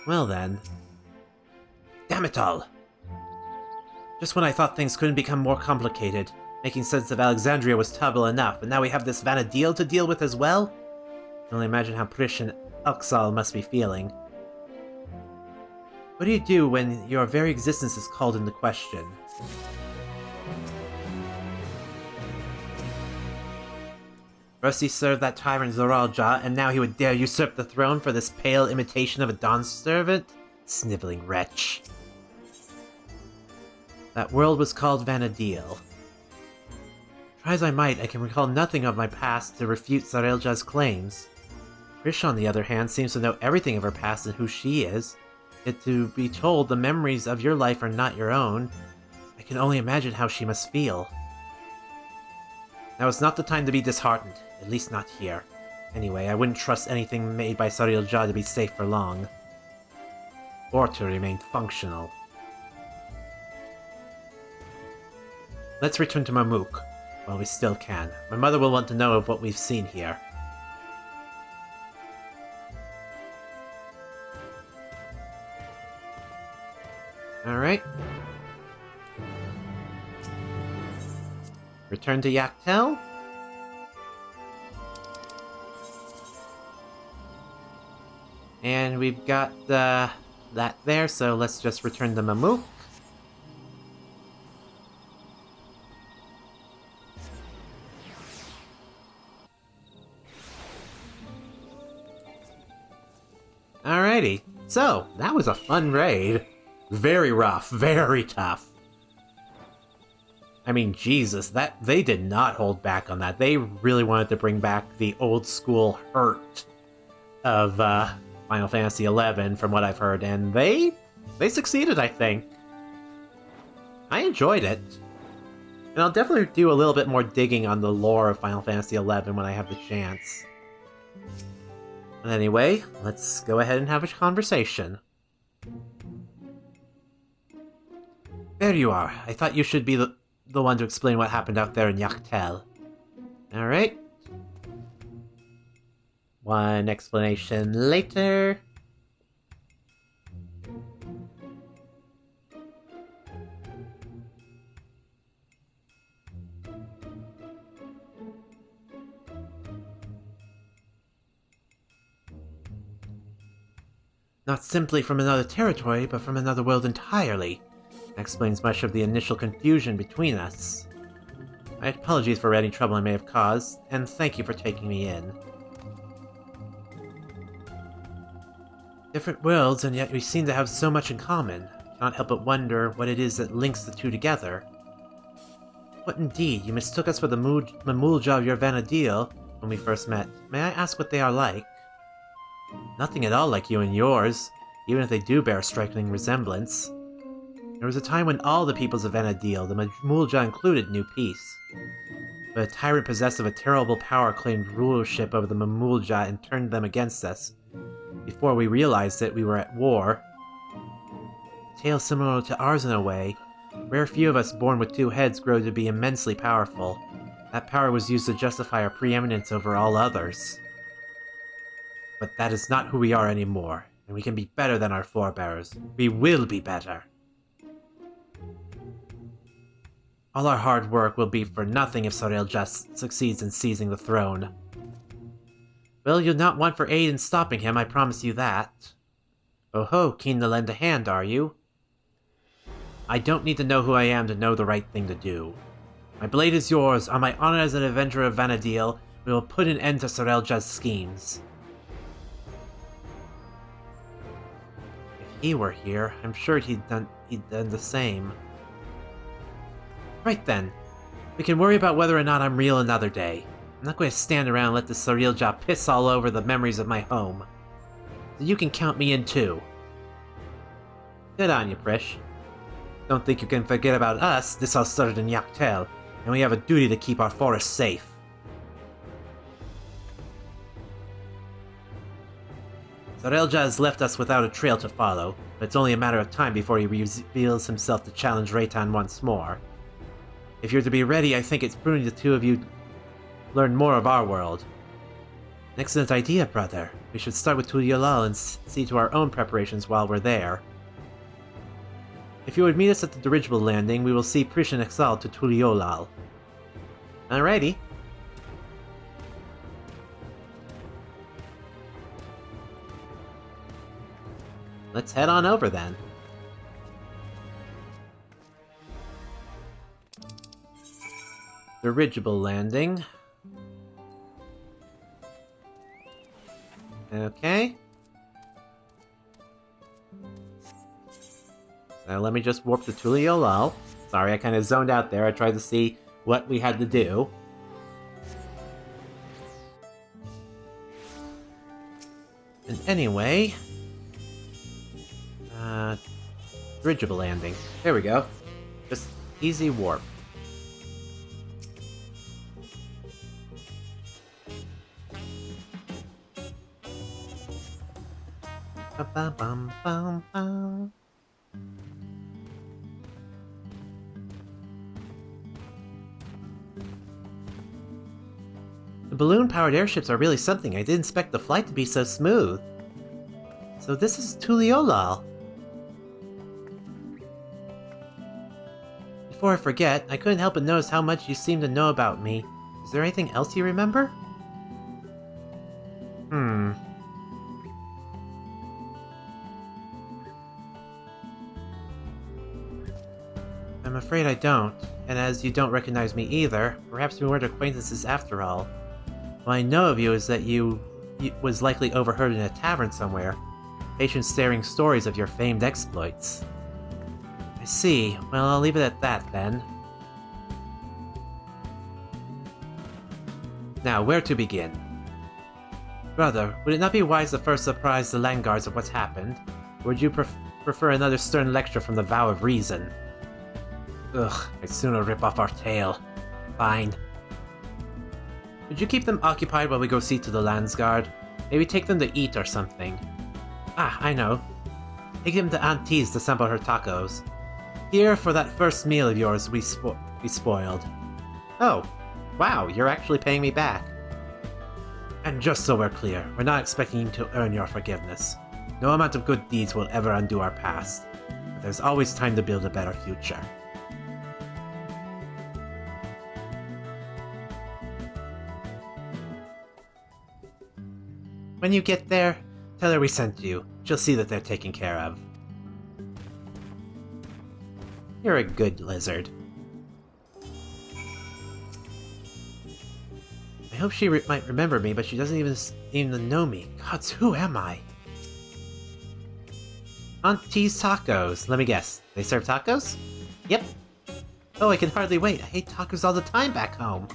S1: Well then. Damn it all! Just when I thought things couldn't become more complicated, making sense of Alexandria was trouble enough, and now we have this vana'diel to deal with as well? I can only imagine how Prish and Uxal must be feeling. What do you do when your very existence is called into question? First he served that tyrant Zoralja, and now he would dare usurp the throne for this pale imitation of a Dawn servant? Sniveling wretch. That world was called vana'diel. Try as I might, I can recall nothing of my past to refute Zoralja's claims. Trish, on the other hand, seems to know everything of her past and who she is. Yet to be told the memories of your life are not your own, I can only imagine how she must feel. Now is not the time to be disheartened, at least not here. Anyway, I wouldn't trust anything made by Zoralja to be safe for long. Or to remain functional. Let's return to Mamuk, while we still can. My mother will want to know of what we've seen here. Alright. Return to Yaktel. And we've got that there, so let's just return to Mamuk. Alrighty, so that was a fun raid. Very rough, very tough. I mean, Jesus, they did not hold back on that. They really wanted to bring back the old school hurt of Final Fantasy XI, from what I've heard, and they succeeded, I think. I enjoyed it. And I'll definitely do a little bit more digging on the lore of Final Fantasy XI when I have the chance. But anyway, let's go ahead and have a conversation. There you are. I thought you should be the one to explain what happened out there in Yaktel. Alright. One explanation later. Not simply from another territory, but from another world entirely. That explains much of the initial confusion between us. My apologies for any trouble I may have caused, and thank you for taking me in. Different worlds, and yet we seem to have so much in common. I cannot help but wonder what it is that links the two together. What indeed? You mistook us for the Mamulja of your vana'diel when we first met. May I ask what they are like? Nothing at all like you and yours, even if they do bear a striking resemblance. There was a time when all the peoples of vana'diel, the Mamulja included, knew peace. But a tyrant possessed of a terrible power claimed rulership over the Mamulja and turned them against us. Before we realized it, we were at war. A tale similar to ours in a way. Rare few of us born with two heads grow to be immensely powerful. That power was used to justify our preeminence over all others. But that is not who we are anymore, and we can be better than our forebears. We will be better. All our hard work will be for nothing if Zoralja succeeds in seizing the throne. Well, you'll not want for aid in stopping him, I promise you that. Oh ho, keen to lend a hand, are you? I don't need to know who I am to know the right thing to do. My blade is yours. On my honor as an avenger of vana'diel, we will put an end to Zoralja's schemes. If he were here, I'm sure he'd done the same. Right then. We can worry about whether or not I'm real another day. I'm not going to stand around and let the Zoralja piss all over the memories of my home. So you can count me in too. Good on you, Prish. Don't think you can forget about us. This all started in Yaktel, and we have a duty to keep our forest safe. Zoralja has left us without a trail to follow, but it's only a matter of time before he reveals himself to challenge Rei'tan once more. If you're to be ready, I think it's prudent the two of you learn more of our world. An excellent idea, brother. We should start with Tuliyollal and see to our own preparations while we're there. If you would meet us at the dirigible landing, we will see Prish and exiled to Tuliyollal. Alrighty. Let's head on over then. Dirigible landing. Okay. So let me just warp to Tuliolal. Sorry, I kind of zoned out there. I tried to see what we had to do. And anyway... dirigible landing. There we go. Just easy warp. Ba-ba-bum-bum-bum. The balloon-powered airships are really something. I didn't expect the flight to be so smooth. So this is Tuliolal. Before I forget, I couldn't help but notice how much you seem to know about me. Is there anything else you remember? I'm afraid I don't, and as you don't recognize me either, perhaps we weren't acquaintances after all. What I know of you is that you was likely overheard in a tavern somewhere, patients staring stories of your famed exploits. I see. Well, I'll leave it at that, then. Now, where to begin? Brother, would it not be wise to first surprise the Landguards of what's happened? Or would you prefer another stern lecture from the Vow of Reason? Ugh, I'd sooner rip off our tail. Fine. Would you keep them occupied while we go see to the Landsguard? Maybe take them to eat or something. Ah, I know. Take them to Aunt T's to sample her tacos. Here, for that first meal of yours we spoiled. Oh, wow, you're actually paying me back. And just so we're clear, we're not expecting you to earn your forgiveness. No amount of good deeds will ever undo our past. But there's always time to build a better future. When you get there, tell her we sent you. She'll see that they're taken care of. You're a good lizard. I hope she might remember me, but she doesn't even know me. Gods, who am I? Aunt T's Tacos. Let me guess. They serve tacos? Yep. Oh, I can hardly wait. I hate tacos all the time back home.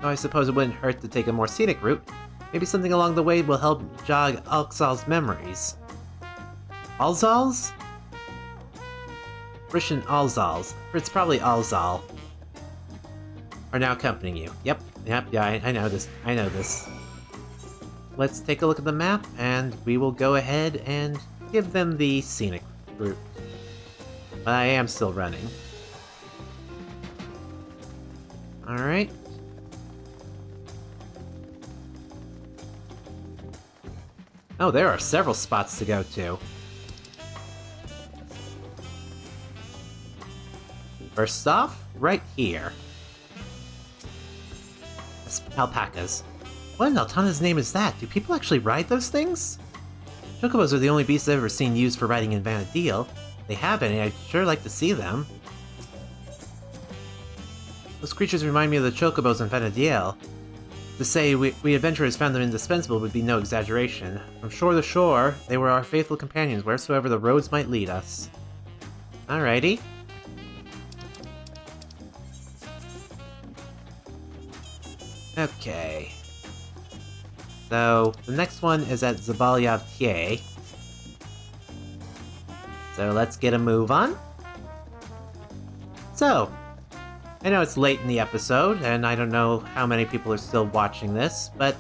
S1: Oh, I suppose it wouldn't hurt to take a more scenic route. Maybe something along the way will help jog Alxal's memories. Alzal's? Frisch and Alzal's. It's probably Alzal. Are now accompanying you. Yep, yeah, I know this. Let's take a look at the map, and we will go ahead and give them the scenic route. But I am still running. Alright. Oh, there are several spots to go to. First off, right here. Alpacas. What in Altana's name is that? Do people actually ride those things? Chocobos are the only beasts I've ever seen used for riding in vana'diel. If they have any, I'd sure like to see them. Those creatures remind me of the chocobos in vana'diel. To say we adventurers found them indispensable would be no exaggeration. From shore to shore, they were our faithful companions wheresoever the roads might lead us. Alrighty. Okay. So, the next one is at Zabalyav Tie. So let's get a move on. So, I know it's late in the episode, and I don't know how many people are still watching this, but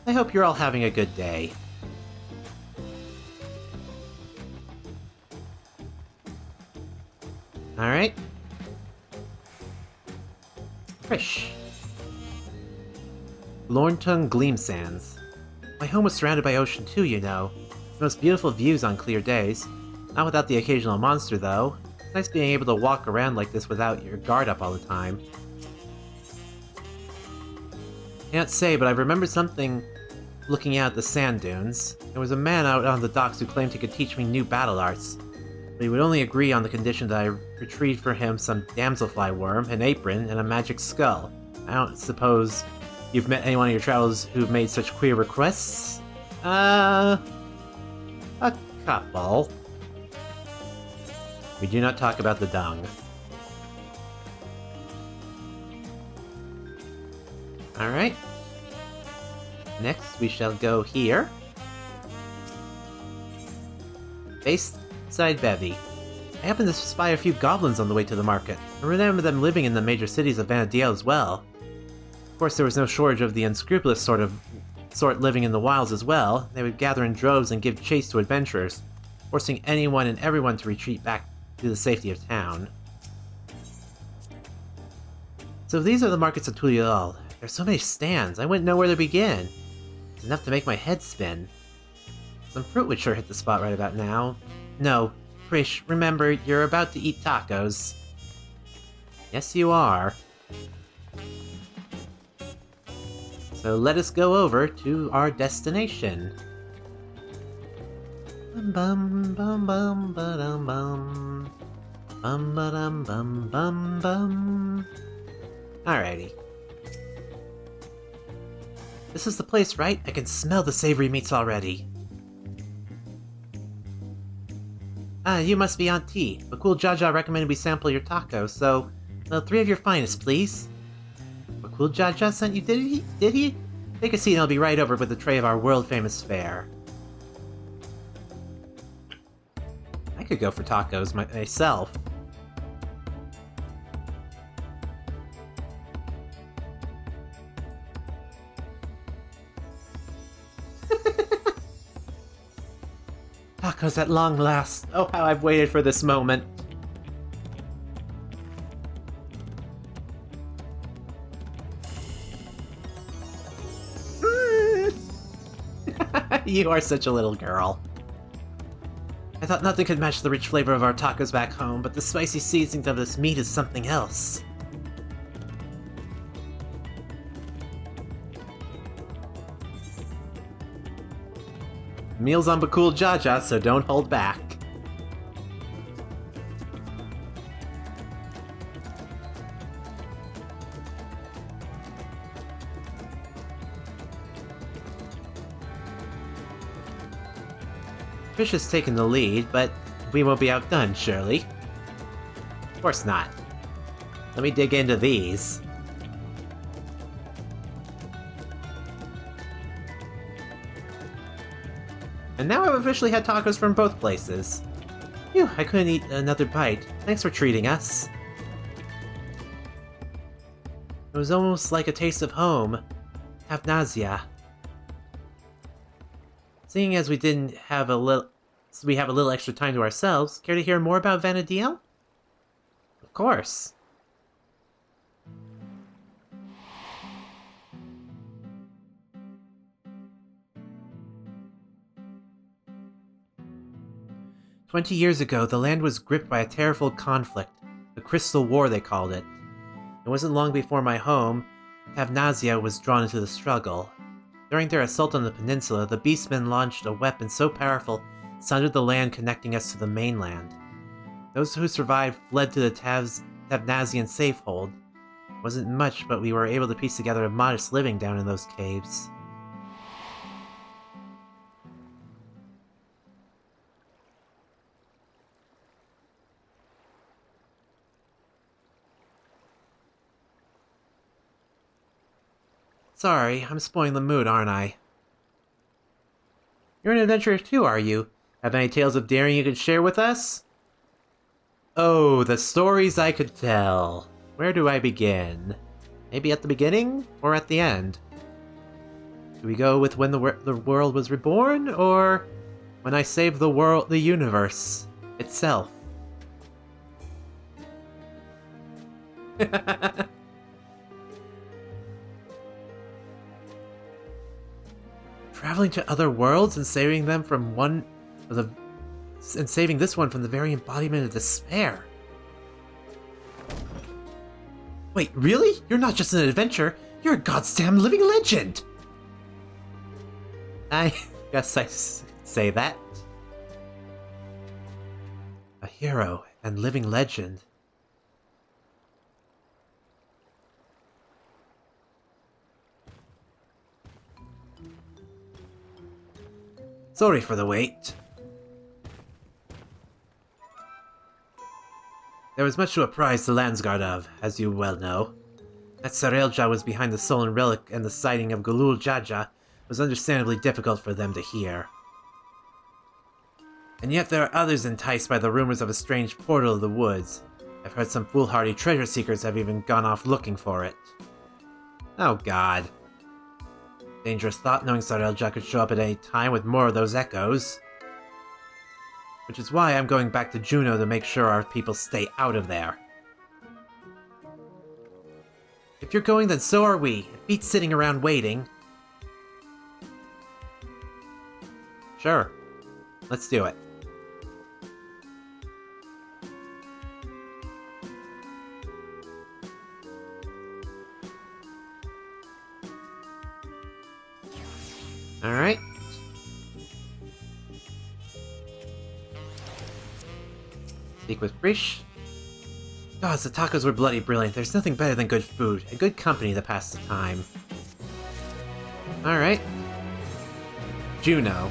S1: I hope you're all having a good day. Alright. Frisch. Lorntung Gleam Sands. My home was surrounded by ocean too, you know. The most beautiful views on clear days. Not without the occasional monster, though. It's nice being able to walk around like this without your guard up all the time. Can't say, but I remember something looking out at the sand dunes. There was a man out on the docks who claimed he could teach me new battle arts. But he would only agree on the condition that I retrieve for him some damselfly worm, an apron, and a magic skull. I don't suppose you've met anyone on your travels who've made such queer requests? A couple. We do not talk about the dung. Alright. Next, we shall go here. Bayside Bevy. I happened to spy a few goblins on the way to the market. I remember them living in the major cities of vana'diel as well. Of course, there was no shortage of the unscrupulous sort living in the wilds as well. They would gather in droves and give chase to adventurers, forcing anyone and everyone to retreat back to the safety of town. So these are the markets of Tulial. There's so many stands, I wouldn't know where to begin. It's enough to make my head spin. Some fruit would sure hit the spot right about now. No, Prish, remember, you're about to eat tacos. Yes, you are. So let us go over to our destination. Bum bum bum bum ba-dum bum. Bum ba-dum bum bum bum. Alrighty. This is the place, right? I can smell the savory meats already. Ah, you must be Auntie. Bakul Jaja recommended we sample your tacos, so... Well, 3 of your finest, please. Bakul Jaja sent you, did he? Take a seat and I'll be right over with a tray of our world-famous fare. I could go for tacos myself. Tacos at long last. Oh, how I've waited for this moment. You are such a little girl. I thought nothing could match the rich flavor of our tacos back home, but the spicy seasonings of this meat is something else. Meals on Bakul Jaja, so don't hold back. Trish has taken the lead, but we won't be outdone, surely. Of course not. Let me dig into these. And now I've officially had tacos from both places. Phew, I couldn't eat another bite. Thanks for treating us. It was almost like a taste of home. Avnasia. Seeing as we have a little extra time to ourselves, care to hear more about vana'diel? Of course. "20 years ago, the land was gripped by a terrible conflict. The Crystal War, they called it. It wasn't long before my home, Avnasia, was drawn into the struggle. During their assault on the peninsula, the Beastmen launched a weapon so powerful it sundered the land connecting us to the mainland. Those who survived fled to the Tavnazian safehold. It wasn't much, but we were able to piece together a modest living down in those caves. Sorry, I'm spoiling the mood, aren't I? You're an adventurer too, are you? Have any tales of daring you could share with us? Oh, the stories I could tell. Where do I begin? Maybe at the beginning? Or at the end? Do we go with when the world was reborn? Or when I saved the universe itself? Traveling to other worlds and saving them from saving this one from the very embodiment of despair. Wait, really? You're not just an adventurer, you're a goddamn living legend! I guess I say that. A hero and living legend. Sorry for the wait. There was much to apprise the Landsguard of, as you well know. That Sarelja was behind the stolen relic and the sighting of Gulul Jaja was understandably difficult for them to hear. And yet there are others enticed by the rumors of a strange portal of the woods. I've heard some foolhardy treasure seekers have even gone off looking for it. Oh god. Dangerous thought knowing Sarelja could show up at any time with more of those echoes. Which is why I'm going back to Juno to make sure our people stay out of there. If you're going, then so are we. It beats sitting around waiting. Sure. Let's do it. Alright. Speak with Brish. God, the tacos were bloody brilliant. There's nothing better than good food, and good company to pass the time. Alright. Juno.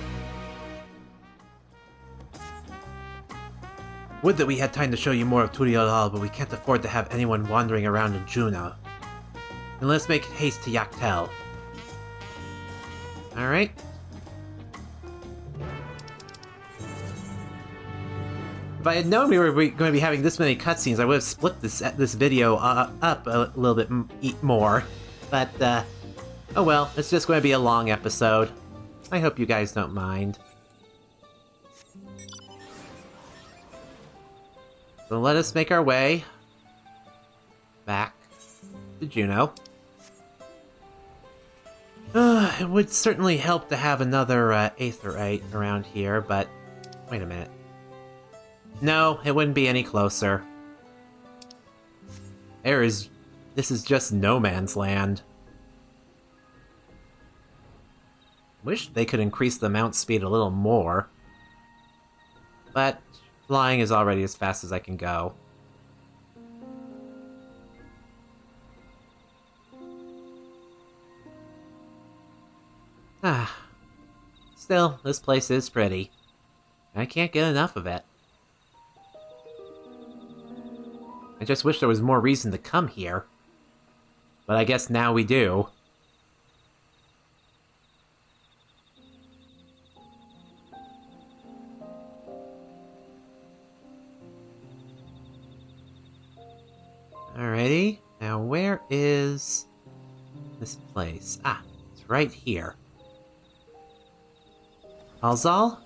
S1: Would that we had time to show you more of Turiel, but we can't afford to have anyone wandering around in Juno. Then let's make haste to Yaktel. Alright. If I had known we were going to be having this many cutscenes, I would have split this video up a little bit more. But, oh well, it's just going to be a long episode. I hope you guys don't mind. So let us make our way back to Juno. It would certainly help to have another Aetheryte around here, but wait a minute. No, it wouldn't be any closer. This is just no man's land. Wish they could increase the mount speed a little more. But flying is already as fast as I can go. Still, this place is pretty. I can't get enough of it. I just wish there was more reason to come here. But I guess now we do. Alrighty, now where is this place? Ah, it's right here. Alzal?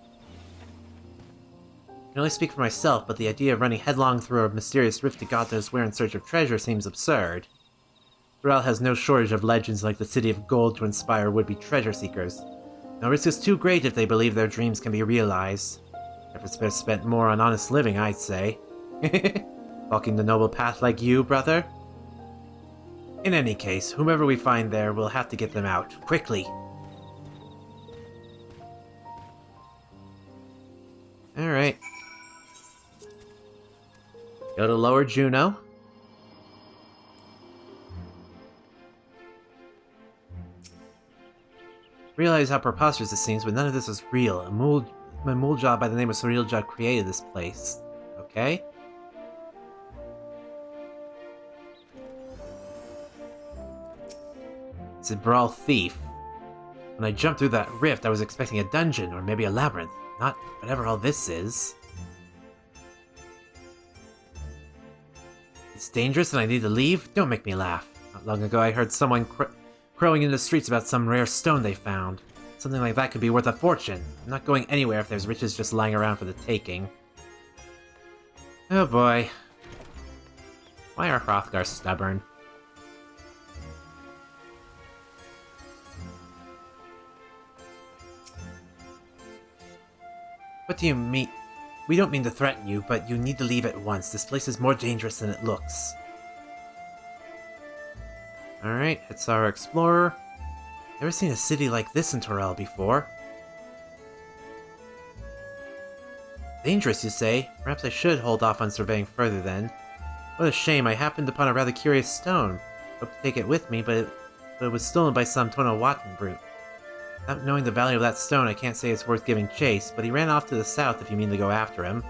S1: I can only speak for myself, but the idea of running headlong through a mysterious rift to God knows where in search of treasure seems absurd. Thrall has no shortage of legends like the City of Gold to inspire would-be treasure seekers. No risk is too great if they believe their dreams can be realized. Efforts best spent more on honest living, I'd say. Walking the noble path like you, brother? In any case, whomever we find there, we'll have to get them out, quickly. Alright. Go to Lower Juno. Realize how preposterous this seems, but none of this is real. A Muljab by the name of Sorilja created this place. Okay? It's a Brawl Thief. When I jumped through that rift, I was expecting a dungeon, or maybe a labyrinth. Not whatever all this is. It's dangerous and I need to leave? Don't make me laugh. Not long ago I heard someone crowing in the streets about some rare stone they found. Something like that could be worth a fortune. I'm not going anywhere if there's riches just lying around for the taking. Oh boy. Why are Hrothgar stubborn? What do you mean? We don't mean to threaten you, but you need to leave at once. This place is more dangerous than it looks. Alright, it's our explorer. Never seen a city like this in Torel before. Dangerous, you say? Perhaps I should hold off on surveying further then. What a shame, I happened upon a rather curious stone. Hope to take it with me, but it was stolen by some Tonawatan brute. Without knowing the value of that stone, I can't say it's worth giving chase, but he ran off to the south if you mean to go after him.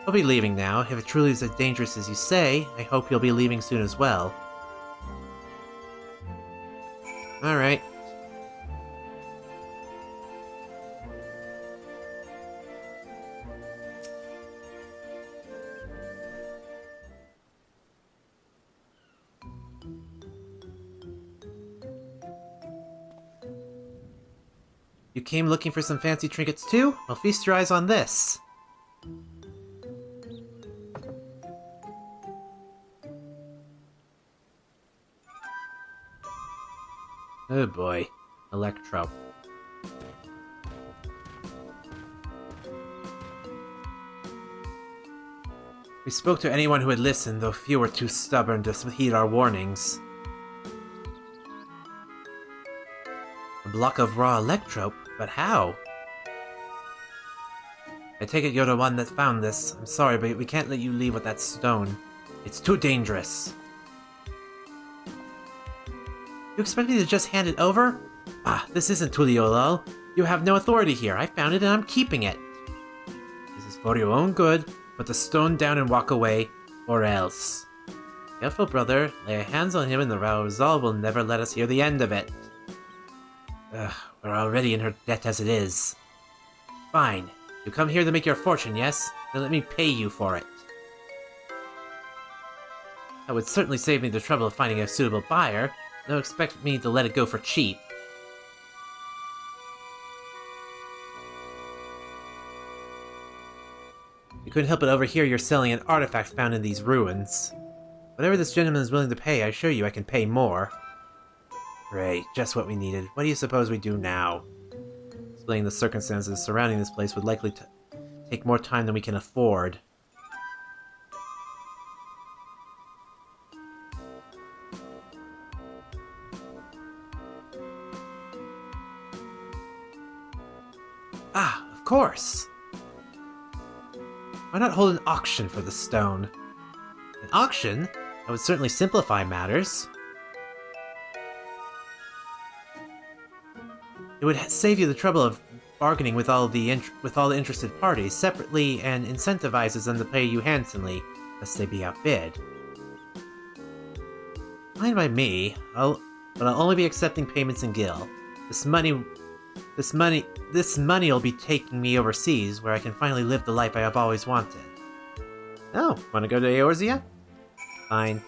S1: He'll be leaving now. If it truly is as dangerous as you say, I hope he'll be leaving soon as well. Alright. You came looking for some fancy trinkets too? Well, feast your eyes on this. Oh boy. Electro. We spoke to anyone who would listen, though few were too stubborn to heed our warnings. A block of raw electrope? But how? I take it you're the one that found this. I'm sorry, but we can't let you leave with that stone. It's too dangerous. You expect me to just hand it over? Ah, this isn't Tuliolol. You have no authority here. I found it and I'm keeping it. This is for your own good. Put the stone down and walk away, or else. Careful, brother. Lay hands on him and the Rei'tan will never let us hear the end of it. Ugh, we're already in her debt as it is. Fine. You come here to make your fortune, yes? Then let me pay you for it. That would certainly save me the trouble of finding a suitable buyer. Don't expect me to let it go for cheap. You couldn't help but overhear you're selling an artifact found in these ruins. Whatever this gentleman is willing to pay, I assure you I can pay more. Great, just what we needed. What do you suppose we do now? Explaining the circumstances surrounding this place would likely take more time than we can afford. Ah, of course! Why not hold an auction for the stone? An auction? That would certainly simplify matters. It would save you the trouble of bargaining with all the interested parties separately and incentivizes them to pay you handsomely, lest they be outbid. Fine by me, but I'll only be accepting payments in Gil. This money will be taking me overseas, where I can finally live the life I have always wanted. Oh, wanna go to Eorzea? Fine.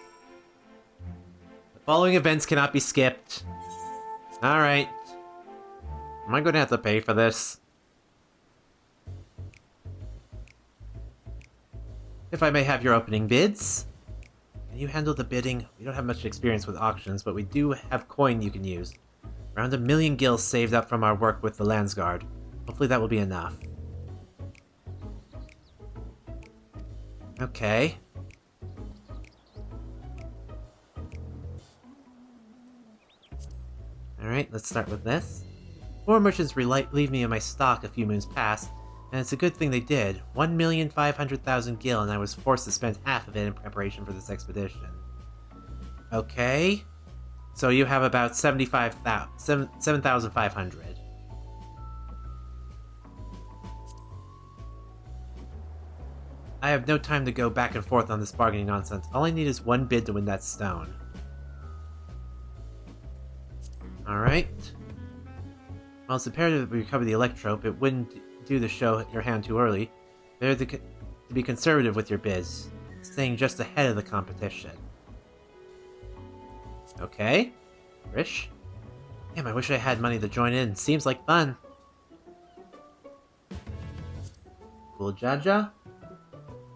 S1: The following events cannot be skipped. Alright. Am I gonna have to pay for this? If I may have your opening bids? Can you handle the bidding? We don't have much experience with auctions, but we do have coin you can use. Around 1 million gil saved up from our work with the Landsguard. Hopefully that will be enough. Okay. Alright, let's start with this. 4 merchants relieved me of my stock a few moons past, and it's a good thing they did. 1,500,000 gil, and I was forced to spend half of it in preparation for this expedition. Okay. So you have about 7,500. I have no time to go back and forth on this bargaining nonsense. All I need is 1 bid to win that stone. Alright. While it's imperative that we recover the electrope, it wouldn't do to show your hand too early. Better to be conservative with your bids, staying just ahead of the competition. Okay. Rish? Damn, I wish I had money to join in. Seems like fun. Cool, Jaja.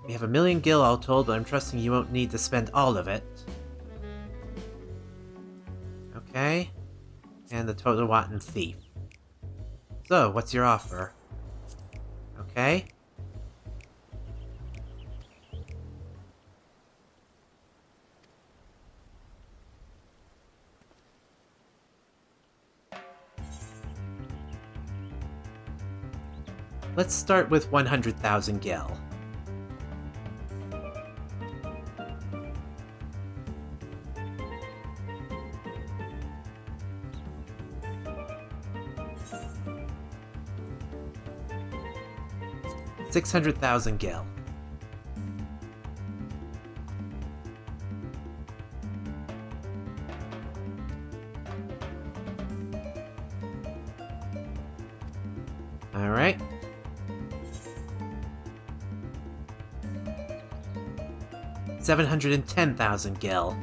S1: We have 1 million gil all told, but I'm trusting you won't need to spend all of it. Okay. And the Totawatan Thief. So, what's your offer? Okay. Let's start with 100,000 gil. 600,000 gil. Alright. $710,000 gil.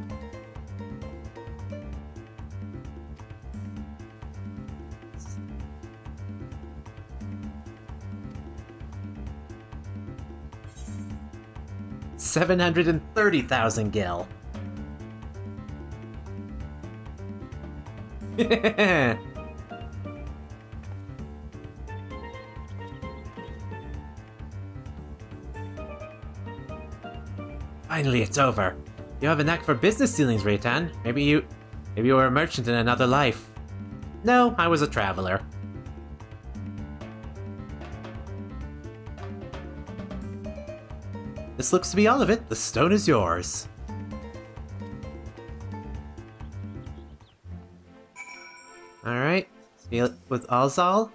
S1: $730,000 gil. Finally, it's over. You have a knack for business dealings, Rei'tan. Maybe you were a merchant in another life. No, I was a traveler. This looks to be all of it. The stone is yours. Alright, speak with Alzal.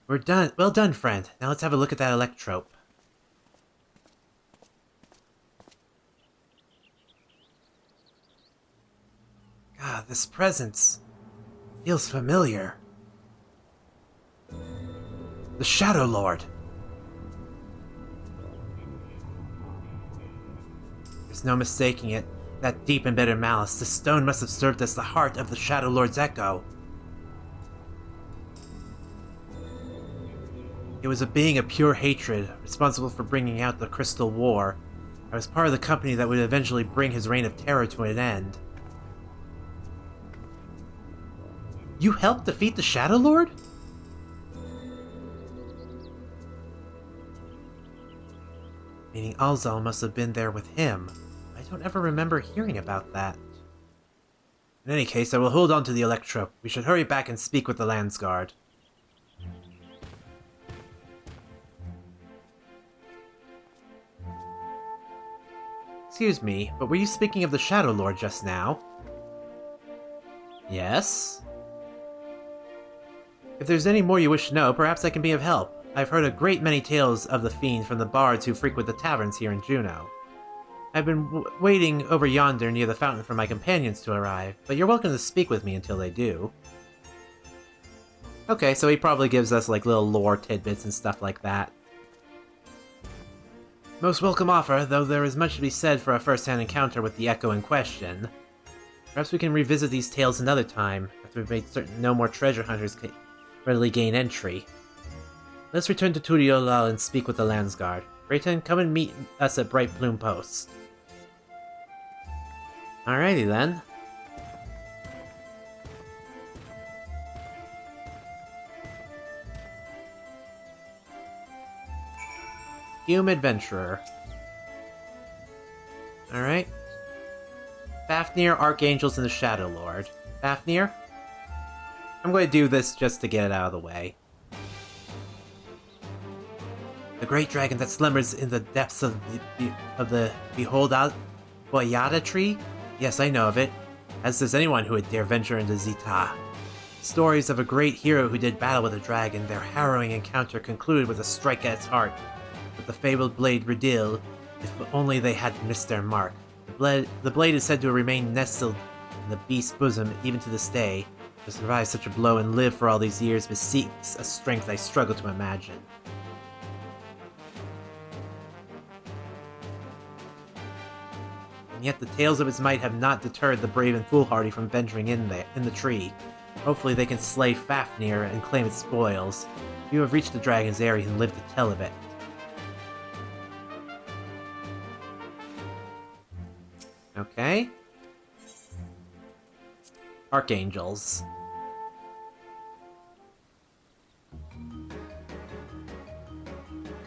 S1: We're done. Well done, friend. Now let's have a look at that electrope. God, this presence feels familiar. The Shadow Lord. There's no mistaking it. That deep and bitter malice, the stone must have served as the heart of the Shadow Lord's echo. It was a being of pure hatred, responsible for bringing out the Crystal War. I was part of the company that would eventually bring his reign of terror to an end. You helped defeat the Shadow Lord? Meaning Alzal must have been there with him. I don't ever remember hearing about that. In any case, I will hold on to the electrope. We should hurry back and speak with the Landsguard. Excuse me, but were you speaking of the Shadow Lord just now? Yes? If there's any more you wish to know, perhaps I can be of help. I've heard a great many tales of the fiend from the bards who frequent the taverns here in Juneau. I've been waiting over yonder near the fountain for my companions to arrive, but you're welcome to speak with me until they do. Okay, so he probably gives us like little lore tidbits and stuff like that. Most welcome offer, though there is much to be said for a first-hand encounter with the Echo in question. Perhaps we can revisit these tales another time, after we've made certain no more treasure hunters can readily gain entry. Let's return to Turiolal and speak with the Landsguard. Rei'tan, come and meet us at Bright Plume Post. Alrighty then. Hume Adventurer. Alright. Fafnir, Archangels, and the Shadow Lord. Fafnir? I'm going to do this just to get it out of the way. The great dragon that slumbers in the depths of the Boyada tree? Yes, I know of it, as does anyone who would dare venture into Zita. Stories of a great hero who did battle with a dragon, their harrowing encounter concluded with a strike at its heart. With the fabled blade vana'diel, if only they had missed their mark. The blade is said to remain nestled in the beast's bosom even to this day. To survive such a blow and live for all these years beseems a strength I struggle to imagine. And yet the tales of its might have not deterred the brave and foolhardy from venturing in the tree. Hopefully they can slay Fafnir and claim its spoils. You have reached the dragon's area and lived to tell of it. Okay. Archangels.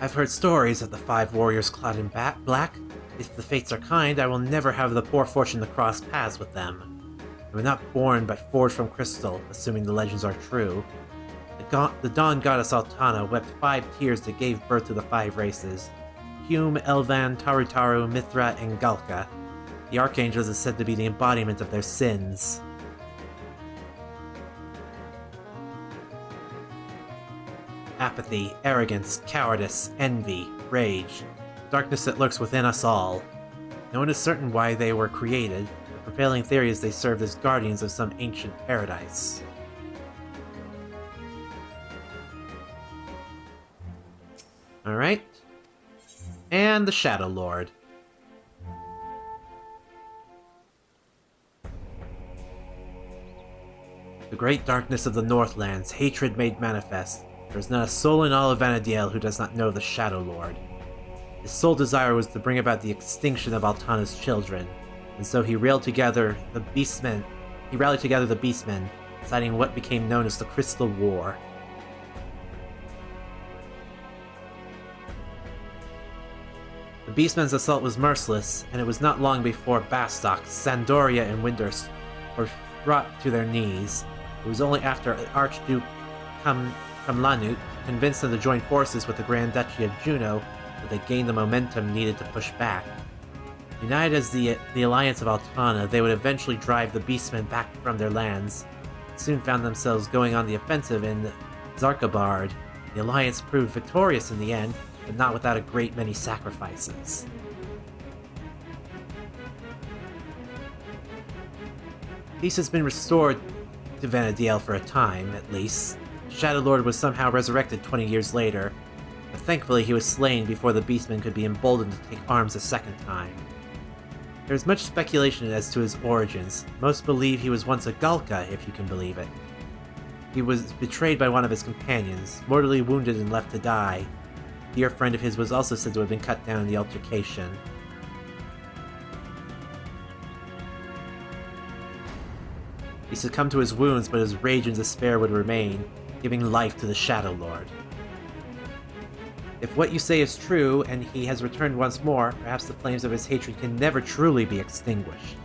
S1: I've heard stories of the 5 warriors clad in black. If the fates are kind, I will never have the poor fortune to cross paths with them. They were not born but forged from crystal, assuming the legends are true. The Dawn Goddess Altana wept 5 tears that gave birth to the 5 races. Hume, Elvan, Tarutaru, Mithra, and Galka. The Archangels is said to be the embodiment of their sins. apathy, arrogance, cowardice, envy, rage, darkness that lurks within us all. No one is certain why they were created. The prevailing theory is they served as guardians of some ancient paradise. Alright. And the Shadow Lord. The great darkness of the Northlands, hatred made manifest. There is not a soul in all of vana'diel who does not know the Shadow Lord. His sole desire was to bring about the extinction of Altana's children, and so he rallied together the Beastmen, deciding what became known as the Crystal War. The Beastmen's assault was merciless, and it was not long before Bastok, Sandoria, and Windurst were brought to their knees. It was only after Archduke Kamlanut convinced them to join forces with the Grand Duchy of Juno that they gained the momentum needed to push back. United as the Alliance of Altana, they would eventually drive the Beastmen back from their lands. Soon found themselves going on the offensive in Zarkabard. The Alliance proved victorious in the end, but not without a great many sacrifices. Peace has been restored to vana'diel for a time, at least. Shadow Lord was somehow resurrected 20 years later, but thankfully he was slain before the Beastmen could be emboldened to take arms a second time. There is much speculation as to his origins. Most believe he was once a Galka, if you can believe it. He was betrayed by one of his companions, mortally wounded and left to die. A dear friend of his was also said to have been cut down in the altercation. He succumbed to his wounds, but his rage and despair would remain, giving life to the Shadow Lord. If what you say is true, and he has returned once more, perhaps the flames of his hatred can never truly be extinguished.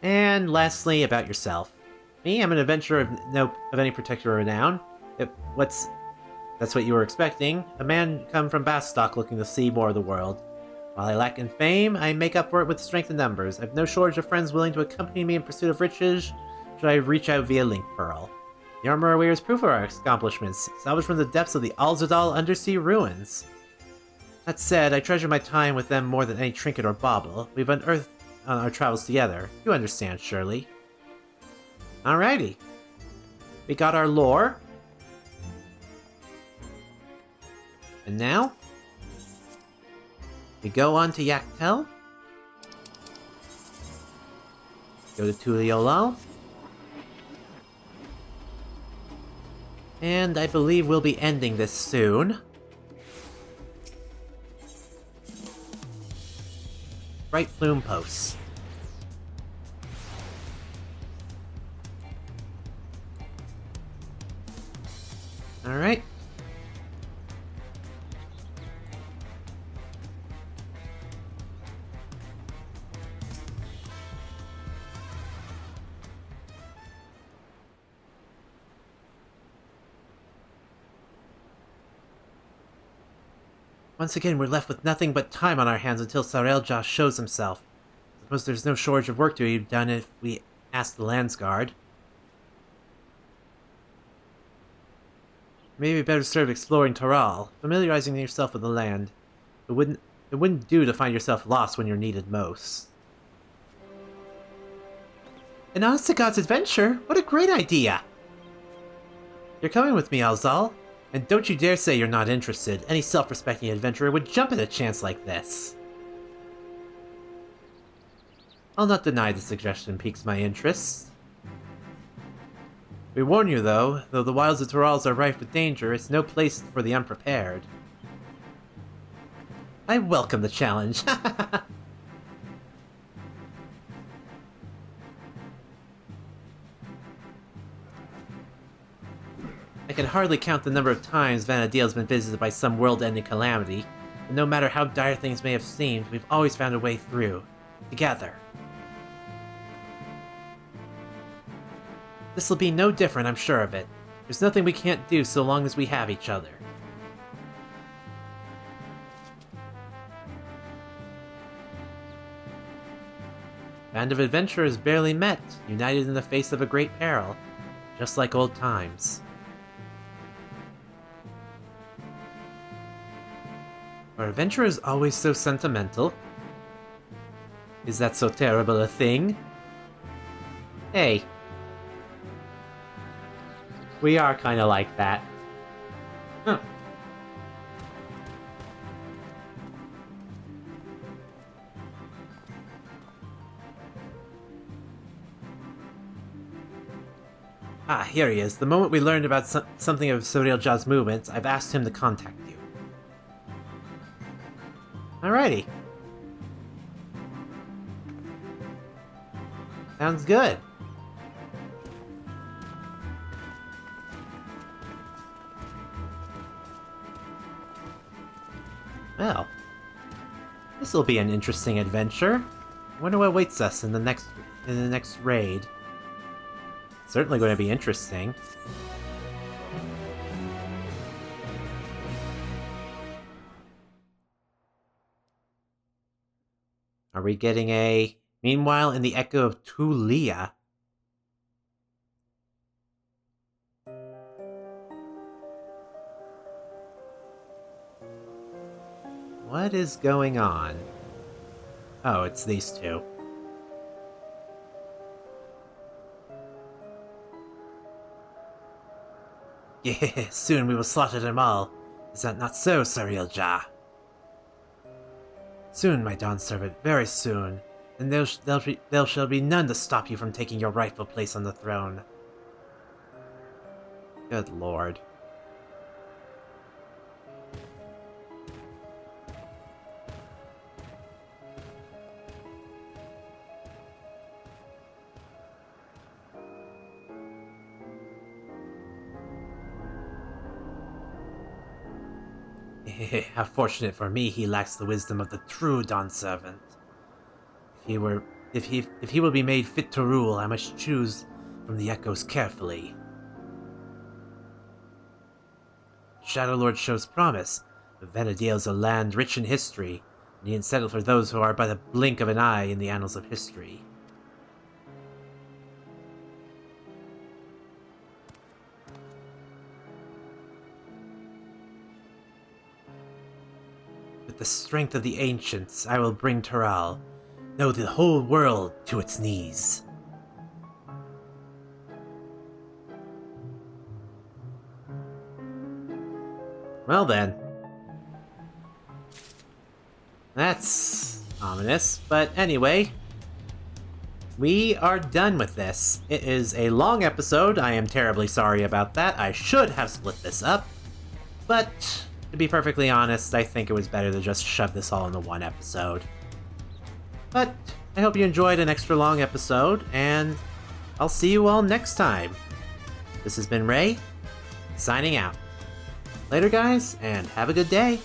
S1: And lastly, about yourself. Me, I'm an adventurer of any particular renown. That's what you were expecting. A man come from Bastok looking to see more of the world. While I lack in fame, I make up for it with strength in numbers. I've no shortage of friends willing to accompany me in pursuit of riches, should I reach out via Link Pearl. The armor wears proof of our accomplishments, salvaged from the depths of the Alzadal undersea ruins. That said, I treasure my time with them more than any trinket or bauble we've unearthed on our travels together. You understand, surely. Alrighty. We got our lore. And now we go on to Yaktel. Go to Tuliolal. And I believe we'll be ending this soon. Bright Plume Posts. Alright. Once again, we're left with nothing but time on our hands until Sarelja shows himself. Suppose there's no shortage of work to be done if we ask the Landsguard. Maybe better serve exploring Toral, familiarizing yourself with the land. It wouldn't do to find yourself lost when you're needed most. An honest to God's adventure? What a great idea! You're coming with me, Alzal. And don't you dare say you're not interested. Any self-respecting adventurer would jump at a chance like this. I'll not deny the suggestion piques my interest. We warn you, though the wilds of Torals are rife with danger, it's no place for the unprepared. I welcome the challenge. I can hardly count the number of times vana'diel has been visited by some world-ending calamity, and no matter how dire things may have seemed, we've always found a way through. Together. This'll be no different, I'm sure of it. There's nothing we can't do so long as we have each other. Band of adventurers barely met, united in the face of a great peril. just like old times. Are adventurers always so sentimental? Is that so terrible a thing? Hey. We are kinda like that. Huh. Ah, here he is. The moment we learned about something of Surielja's movements, I've asked him to contact you. Alrighty. Sounds good. Well, this'll be an interesting adventure. I wonder what awaits us in the next raid. Certainly going to be interesting. Are we getting a... Meanwhile, in the Echo of Tulia... What is going on? Oh, it's these two. Yeah, soon we will slaughter them all. Is that not so, Surielja? Soon, my Dawn servant, very soon. And there shall be none to stop you from taking your rightful place on the throne. Good lord. How fortunate for me he lacks the wisdom of the true Dawn servant. If he will be made fit to rule, I must choose from the echoes carefully. Shadow Lord shows promise, but vana'diel is a land rich in history, and he ain't settled for those who are by the blink of an eye in the annals of history. With the strength of the ancients, I will bring Tural, know the whole world to its knees. Well then. That's ominous, but anyway. We are done with this. It is a long episode, I am terribly sorry about that. I should have split this up, but to be perfectly honest, I think it was better to just shove this all into one episode. But I hope you enjoyed an extra long episode, and I'll see you all next time. This has been Ray, signing out. Later guys, and have a good day.